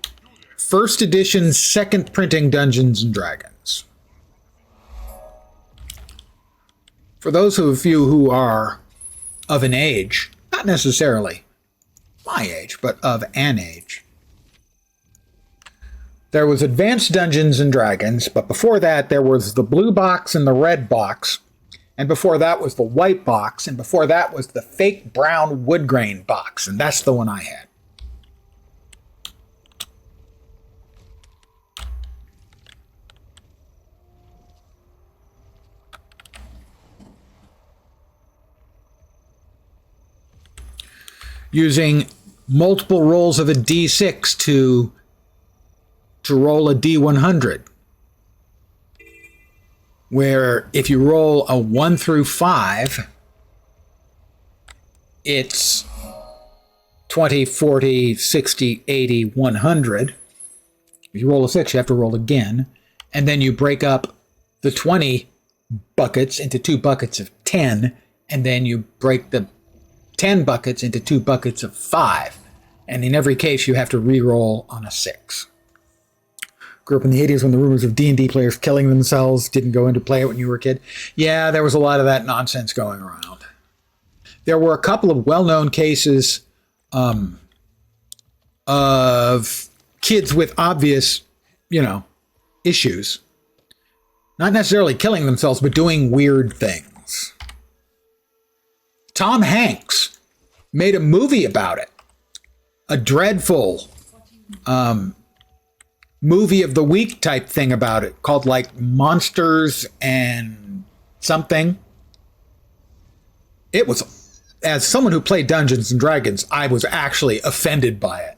first edition, second printing Dungeons and Dragons. For those of you who are of an age, not necessarily my age, but of an age, there was Advanced Dungeons and Dragons, but before that there was the blue box and the red box, and before that was the white box, and before that was the fake brown wood grain box, and that's the one I had. Using multiple rolls of a D6 to roll a D100. Where if you roll a 1 through 5, it's 20, 40, 60, 80, 100. If you roll a 6, you have to roll again. And then you break up the 20 buckets into 2 buckets of 10. And then you break the 10 buckets into 2 buckets of 5. And in every case, you have to re-roll on a 6. Grew up in the 80s when the rumors of D&D players killing themselves didn't go into play it when you were a kid. Yeah, there was a lot of that nonsense going around. There were a couple of well-known cases of kids with obvious, issues. Not necessarily killing themselves, but doing weird things. Tom Hanks made a movie about it. A dreadful movie of the week type thing about it, called like Monsters and something. It was, as someone who played Dungeons and Dragons, I was actually offended by it.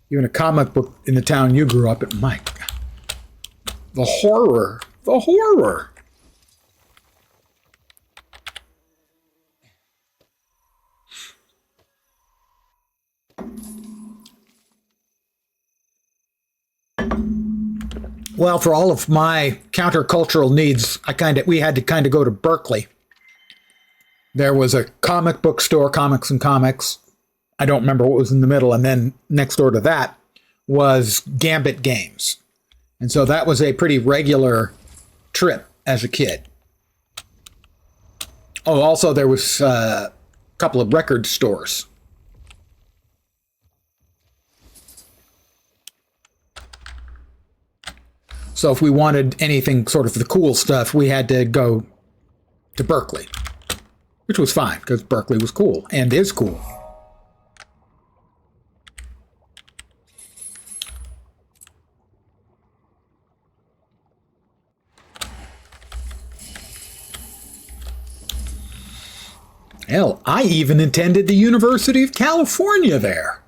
Even a comic book in the town you grew up in, my God. The horror. Well, for all of my countercultural needs, we had to go to Berkeley. There was a comic book store, Comics and Comics. I don't remember what was in the middle. And then next door to that was Gambit Games. And so that was a pretty regular trip as a kid. Oh, also there was a couple of record stores. So if we wanted anything sort of the cool stuff, we had to go to Berkeley, which was fine because Berkeley was cool and is cool. Hell, I even attended the University of California there.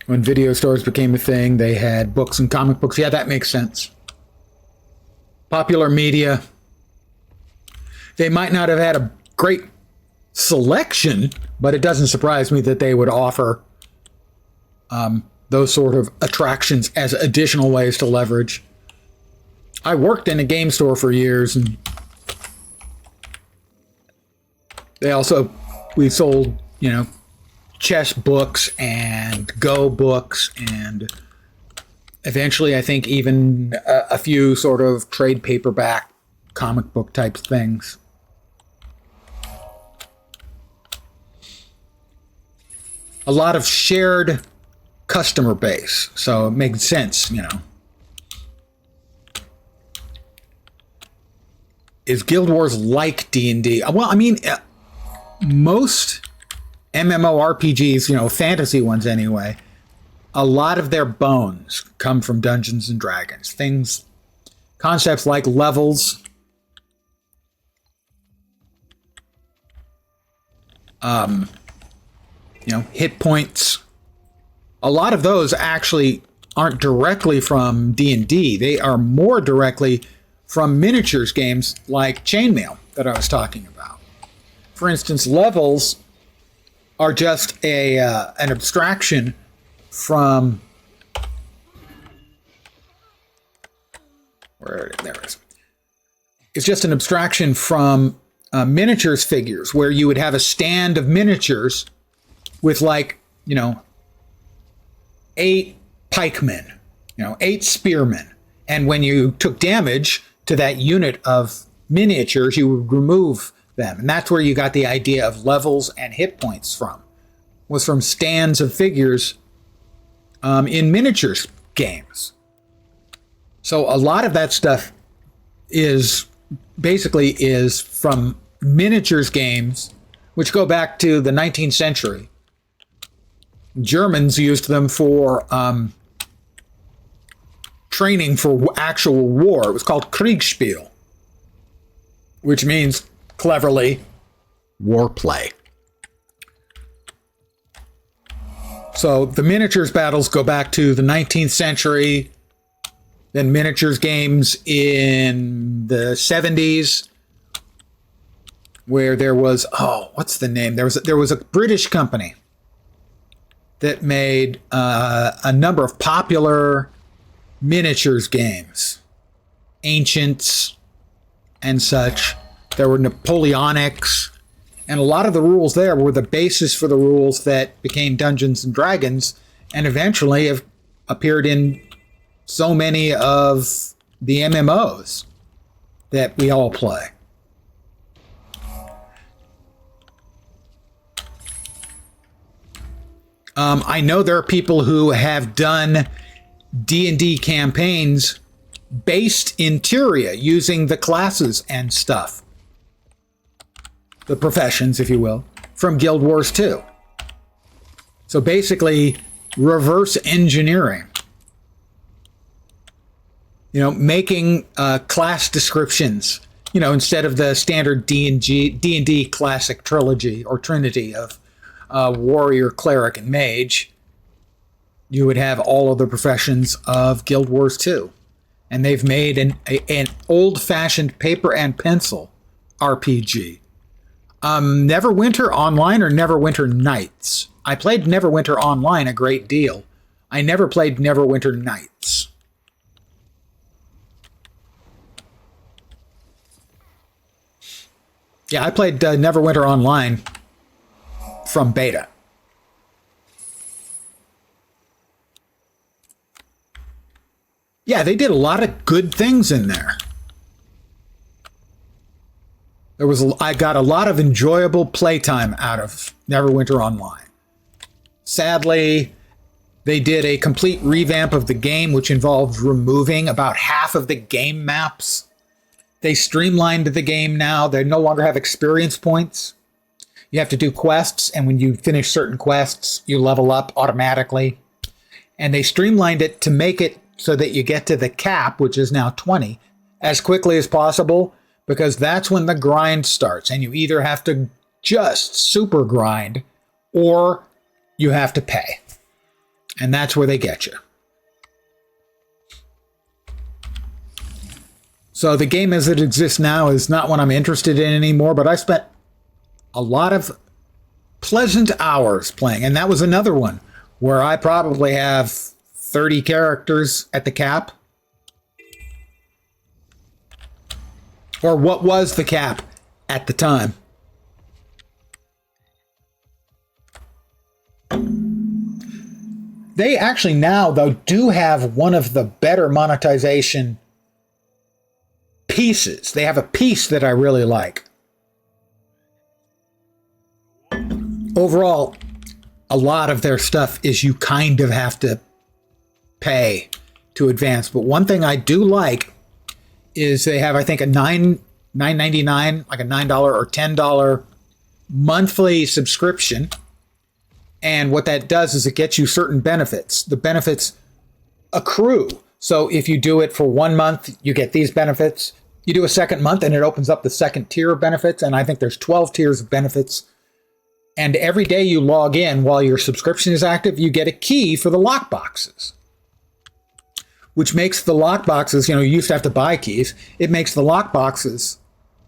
When video stores became a thing, they had books and comic books. Yeah, that makes sense. Popular media. They might not have had a great selection, but it doesn't surprise me that they would offer those sort of attractions as additional ways to leverage. I worked in a game store for years, and we sold, chess books and Go books, and eventually I think even a few sort of trade paperback comic book type things. A lot of shared customer base, so it makes sense, Is Guild Wars like D&D? Well, I mean, most MMORPGs, fantasy ones anyway, a lot of their bones come from Dungeons and Dragons. Concepts like levels, hit points. A lot of those actually aren't directly from D&D. They are more directly from miniatures games like Chainmail that I was talking about. For instance, levels are just an abstraction from there it is. It's just an abstraction from miniatures figures, where you would have a stand of miniatures with, like, 8 pikemen, 8 spearmen. And when you took damage to that unit of miniatures, you would remove them. And that's where you got the idea of levels and hit points from, was from stands of figures in miniatures games. So a lot of that stuff is from miniatures games, which go back to the 19th century. Germans used them for training for actual war. It was called Kriegsspiel, which means, cleverly, war play. So the miniatures battles go back to the 19th century, then miniatures games in the 70s, where there was, what's the name? There was a British company that made a number of popular miniatures games, Ancients and such. There were Napoleonics, and a lot of the rules there were the basis for the rules that became Dungeons and Dragons, and eventually have appeared in so many of the MMOs that we all play. I know there are people who have done D&D campaigns based in Tyria using the classes and stuff, the professions, if you will, from Guild Wars 2. So basically, reverse engineering. Making class descriptions. Instead of the standard D&D classic trilogy or trinity of warrior, cleric, and mage, you would have all of the professions of Guild Wars 2. And they've made an old-fashioned paper and pencil RPG. Neverwinter Online or Neverwinter Nights. I played Neverwinter Online a great deal. I never played Neverwinter Nights. Yeah, I played Neverwinter Online from beta. Yeah, they did a lot of good things in there. I got a lot of enjoyable playtime out of Neverwinter Online. Sadly, they did a complete revamp of the game, which involved removing about half of the game maps. They streamlined the game now. They no longer have experience points. You have to do quests, and when you finish certain quests, you level up automatically. And they streamlined it to make it so that you get to the cap, which is now 20, as quickly as possible, because that's when the grind starts. And you either have to just super grind, or you have to pay. And that's where they get you. So the game as it exists now is not what I'm interested in anymore, but I spent a lot of pleasant hours playing. And that was another one where I probably have 30 characters at the cap. Or what was the cap at the time. They actually now, though, do have one of the better monetization pieces. They have a piece that I really like. Overall, a lot of their stuff is you kind of have to pay to advance. But one thing I do like is they have, I think, a $9.99, like a $9 or $10 monthly subscription. And what that does is it gets you certain benefits. The benefits accrue. So if you do it for 1 month, you get these benefits. You do a second month and it opens up the second tier of benefits. And I think there's 12 tiers of benefits. And every day you log in while your subscription is active, you get a key for the lockboxes. Which makes the lockboxes, you used to have to buy keys. It makes the lockboxes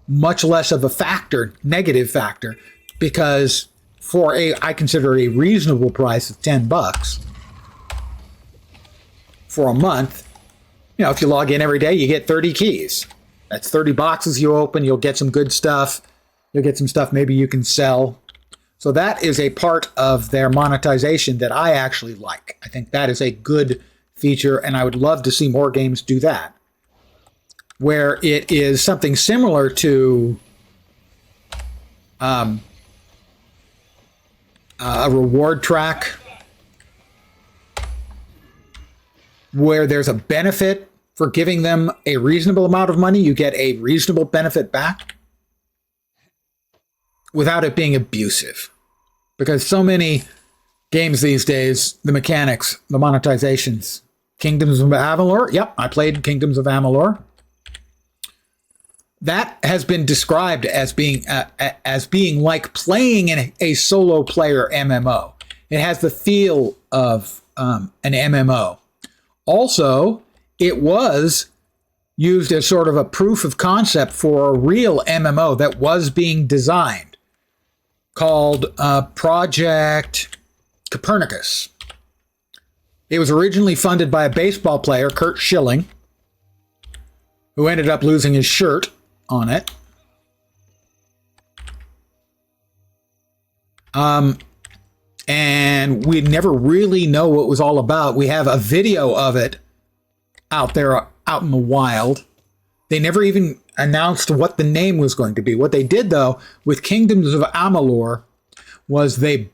much less of a factor, negative factor, because for I consider a reasonable price of $10 for a month, if you log in every day, you get 30 keys. That's 30 boxes you open, you'll get some good stuff. You'll get some stuff maybe you can sell. So that is a part of their monetization that I actually like. I think that is a good feature, and I would love to see more games do that, where it is something similar to a reward track, where there's a benefit for giving them a reasonable amount of money. You get a reasonable benefit back without it being abusive. Because so many games these days, the mechanics, the monetizations, Kingdoms of Amalur. Yep, I played Kingdoms of Amalur. That has been described as being like playing in a solo player MMO. It has the feel of an MMO. Also, it was used as sort of a proof of concept for a real MMO that was being designed, called Project Copernicus. It was originally funded by a baseball player, Kurt Schilling, who ended up losing his shirt on it. And we never really know what it was all about. We have a video of it out there, out in the wild. They never even announced what the name was going to be. What they did, though, with Kingdoms of Amalur was they,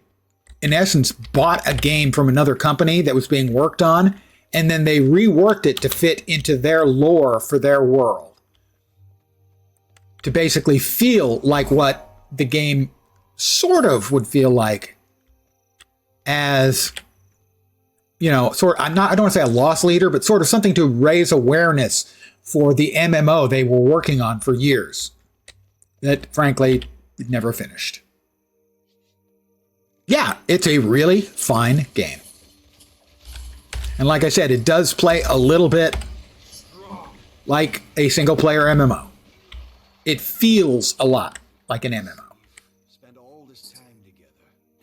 in essence, bought a game from another company that was being worked on, and then they reworked it to fit into their lore for their world, to basically feel like what the game sort of would feel like as, you know, I don't want to say a loss leader, but sort of something to raise awareness for the MMO they were working on for years that, frankly, never finished. Yeah, it's a really fine game. And like I said, it does play a little bit like a single-player MMO. It feels a lot like an MMO. Spend all this time together,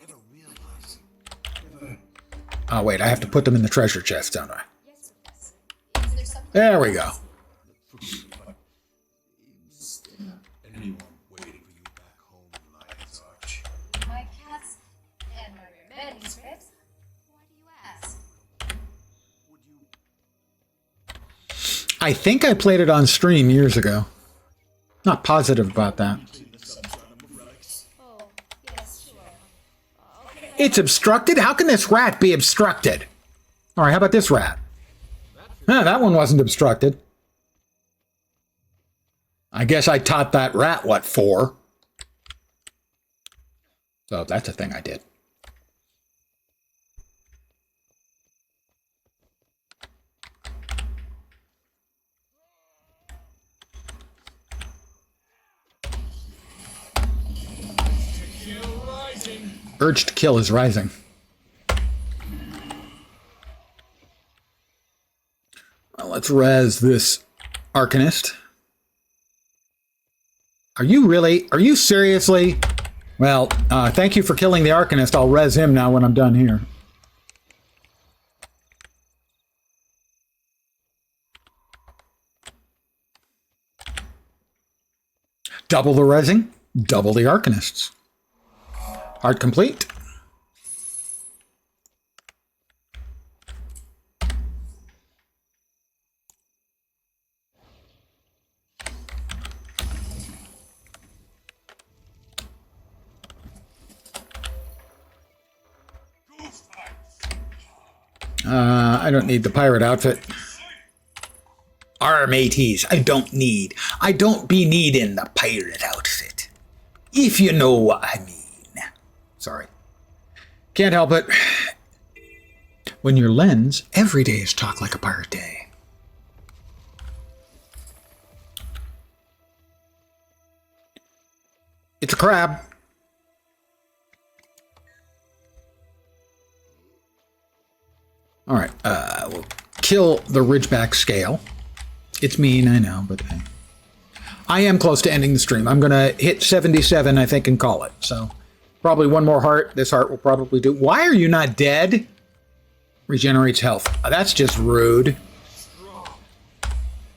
never realizing. Oh, wait, I have to put them in the treasure chest, don't I? Yes, Professor. Is there something There we go. Anyone waiting for you back home, Lion's Arch. my cats and my rare manuscripts? Why do you ask? Would you I think I played it on stream years ago. Not positive about that. Oh, yes, sure. Okay. It's obstructed? How can this rat be obstructed? All right, how about this rat? Huh, that one wasn't obstructed. I guess I taught that rat what for. So that's a thing I did. Urge to kill is rising. Well, let's res this Arcanist. Are you seriously? Well, thank you for killing the Arcanist. I'll res him now when I'm done here. Double the resing, double the Arcanists. Art complete. I don't need the pirate outfit. Our mateys, I don't be needing the pirate outfit. If you know what I mean. Sorry. Can't help it. When you're Lens, every day is Talk Like a Pirate Day. It's a crab. All right, we'll kill the Ridgeback Scale. It's mean, I know, but I am close to ending the stream. I'm going to hit 77, I think, and call it. So probably one more heart. This heart will probably do. Why are you not dead? Regenerates health. That's just rude.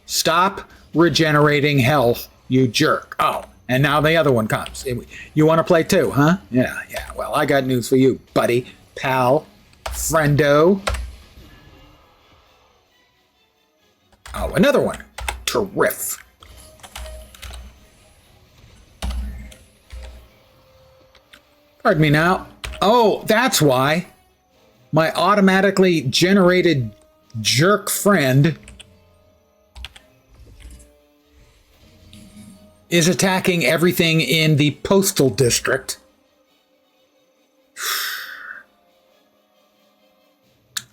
Stop regenerating health, you jerk. Oh, And now the other one comes. You want to play too, huh? Yeah, yeah. Well, I got news for you, buddy, pal, friendo. Oh, another one. Terrific. Pardon me now. Oh, that's why. My automatically generated jerk friend is attacking everything in the postal district.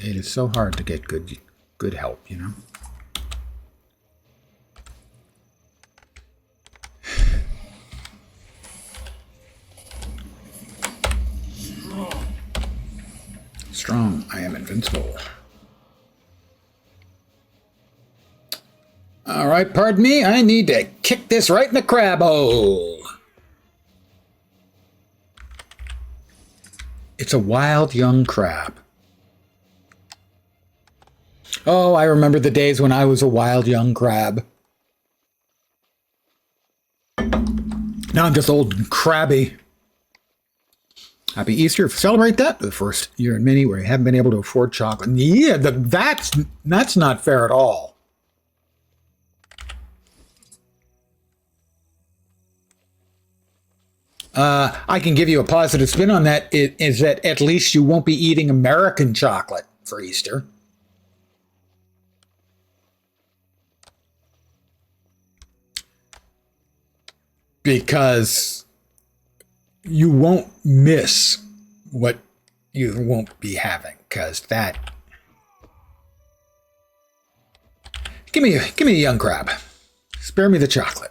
It is so hard to get good help, you know? Strong, I am invincible. All right, pardon me, I need to kick this right in the crab hole. It's a wild young crab. Oh, I remember the days when I was a wild young crab. Now I'm just old and crabby. Happy Easter. Celebrate that the first year in many where you haven't been able to afford chocolate. Yeah, that's not fair at all. I can give you a positive spin on that. It is that at least you won't be eating American chocolate for Easter. Because you won't miss what you won't be having, because that. Give me a young crab. Spare me the chocolate.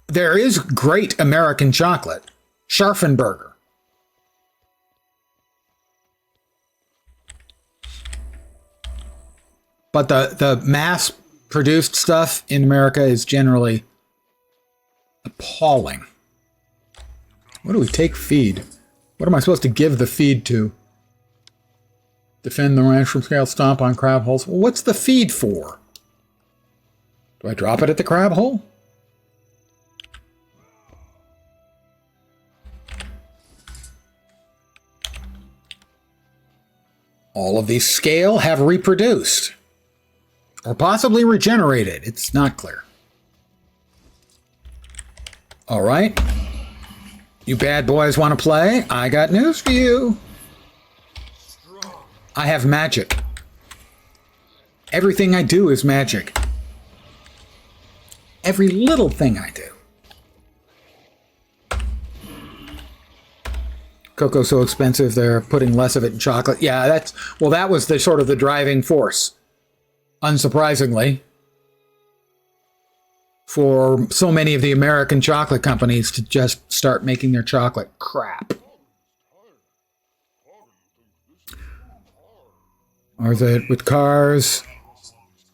There is great American chocolate, Scharfenberger. But the mass-produced stuff in America is generally appalling. What do we take feed? What am I supposed to give the feed to? Defend the ranch from scale, stomp on crab holes. Well, what's the feed for? Do I drop it at the crab hole? All of these scale have reproduced. Or possibly regenerated. It's not clear. All right. You bad boys want to play? I got news for you. I have magic. Everything I do is magic. Every little thing I do. Cocoa's so expensive, they're putting less of it in chocolate. Yeah, that was the sort of the driving force. Unsurprisingly, for so many of the American chocolate companies to just start making their chocolate crap. Or is it with cars?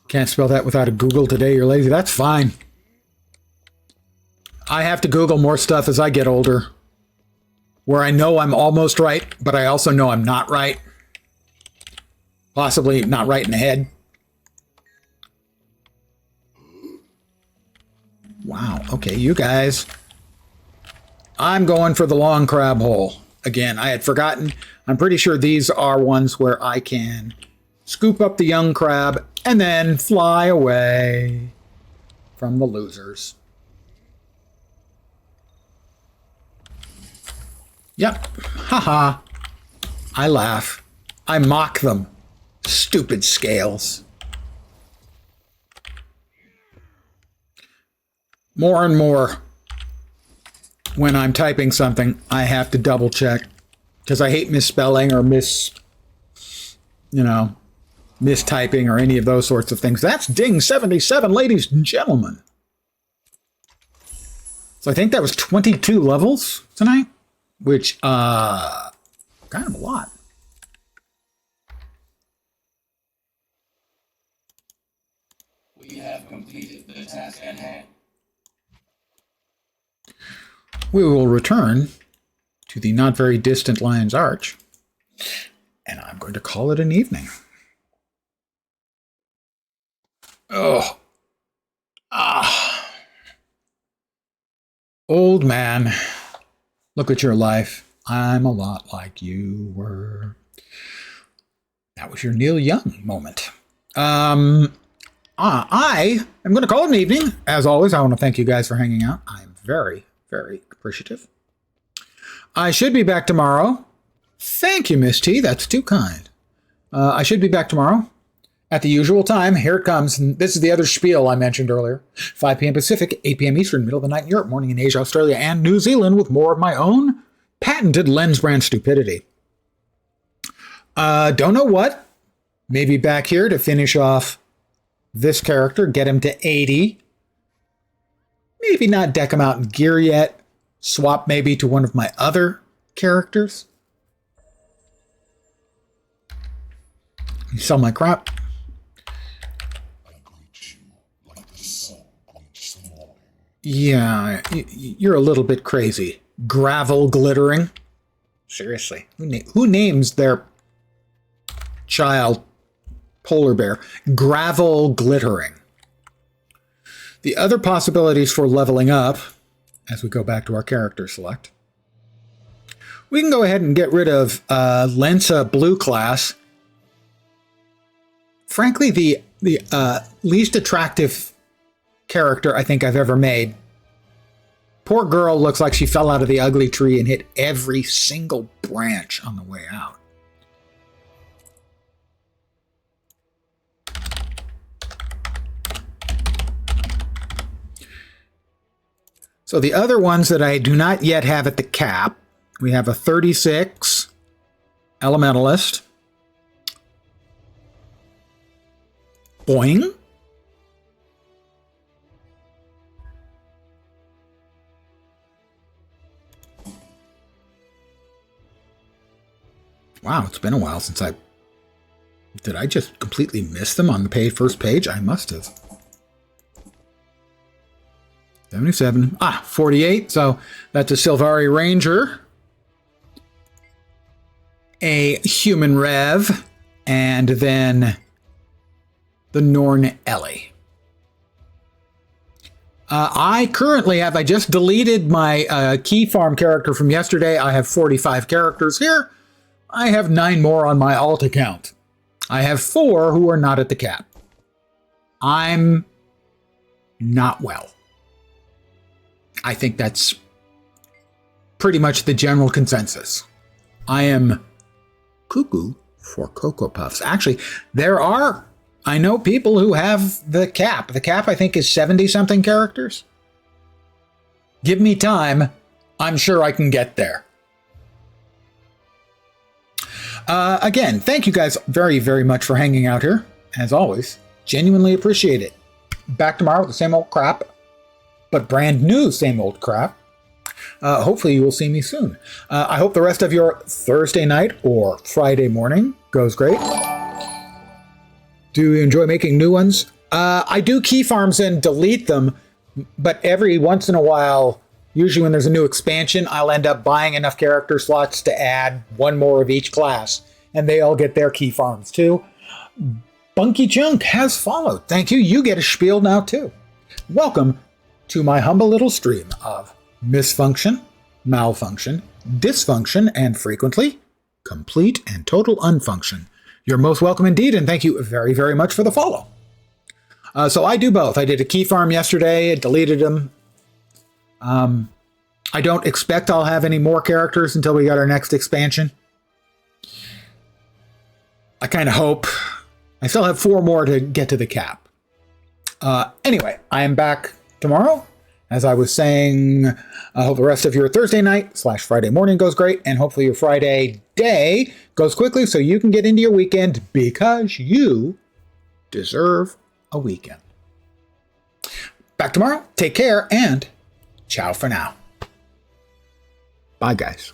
Can't spell that without a Google today, you're lazy. That's fine. I have to Google more stuff as I get older. Where I know I'm almost right, but I also know I'm not right. Possibly not right in the head. Wow, okay, you guys. I'm going for the long crab hole. Again, I had forgotten. I'm pretty sure these are ones where I can scoop up the young crab and then fly away from the losers. Yep. Haha. I laugh. I mock them. Stupid scales. More and more, when I'm typing something, I have to double check. Because I hate misspelling or mistyping or any of those sorts of things. That's Ding 77, ladies and gentlemen. So I think that was 22 levels tonight. Which, kind of a lot. We have completed the task at hand. We will return to the not very distant Lion's Arch, and I'm going to call it an evening. Oh. Ah. Old man, look at your life. I'm a lot like you were. That was your Neil Young moment. I am going to call it an evening. As always, I want to thank you guys for hanging out. I'm very, very appreciative. I should be back tomorrow. Thank you, Miss T. That's too kind. I should be back tomorrow at the usual time. Here it comes. And this is the other spiel I mentioned earlier. 5 p.m. Pacific, 8 p.m. Eastern, middle of the night in Europe, morning in Asia, Australia, and New Zealand with more of my own patented lens brand stupidity. Don't know what. Maybe back here to finish off this character, get him to 80. Maybe not deck him out in gear yet. Swap maybe to one of my other characters. You sell my crap. Yeah, you're a little bit crazy. Gravel glittering. Seriously, who names their child polar bear gravel glittering? The other possibilities for leveling up, as we go back to our character select, we can go ahead and get rid of Lensa Blue class. Frankly, the least attractive character I think I've ever made. Poor girl looks like she fell out of the ugly tree and hit every single branch on the way out. So the other ones that I do not yet have at the cap, we have a 36 Elementalist. Boing. Wow, it's been a while since I... Did I just completely miss them on the first page? I must have. 77. 48. So that's a Sylvari Ranger. A Human Rev. And then the Norn Ellie. I currently have... I just deleted my key farm character from yesterday. I have 45 characters here. I have 9 more on my alt account. I have 4 who are not at the cap. I'm not well. I think that's pretty much the general consensus. I am cuckoo for Cocoa Puffs. Actually, I know people who have the cap. The cap, I think, is 70-something characters. Give me time. I'm sure I can get there. Again, thank you guys very, very much for hanging out here. As always, genuinely appreciate it. Back tomorrow with the same old crap, but brand new same old crap. Hopefully you will see me soon. I hope the rest of your Thursday night or Friday morning goes great. Do you enjoy making new ones? I do key farms and delete them, but every once in a while, usually when there's a new expansion, I'll end up buying enough character slots to add one more of each class, and they all get their key farms too. Bunky Junk has followed. Thank you. You get a spiel now too. Welcome to my humble little stream of misfunction, malfunction, dysfunction, and frequently complete and total unfunction. You're most welcome indeed, and thank you very, very much for the follow. So I do both. I did a key farm yesterday, deleted them. I don't expect I'll have any more characters until we got our next expansion. I kind of hope. I still have 4 more to get to the cap. Anyway, I am back tomorrow. As I was saying, I hope the rest of your Thursday night / Friday morning goes great, and hopefully your Friday day goes quickly so you can get into your weekend, because you deserve a weekend. Back tomorrow. Take care, and ciao for now. Bye, guys.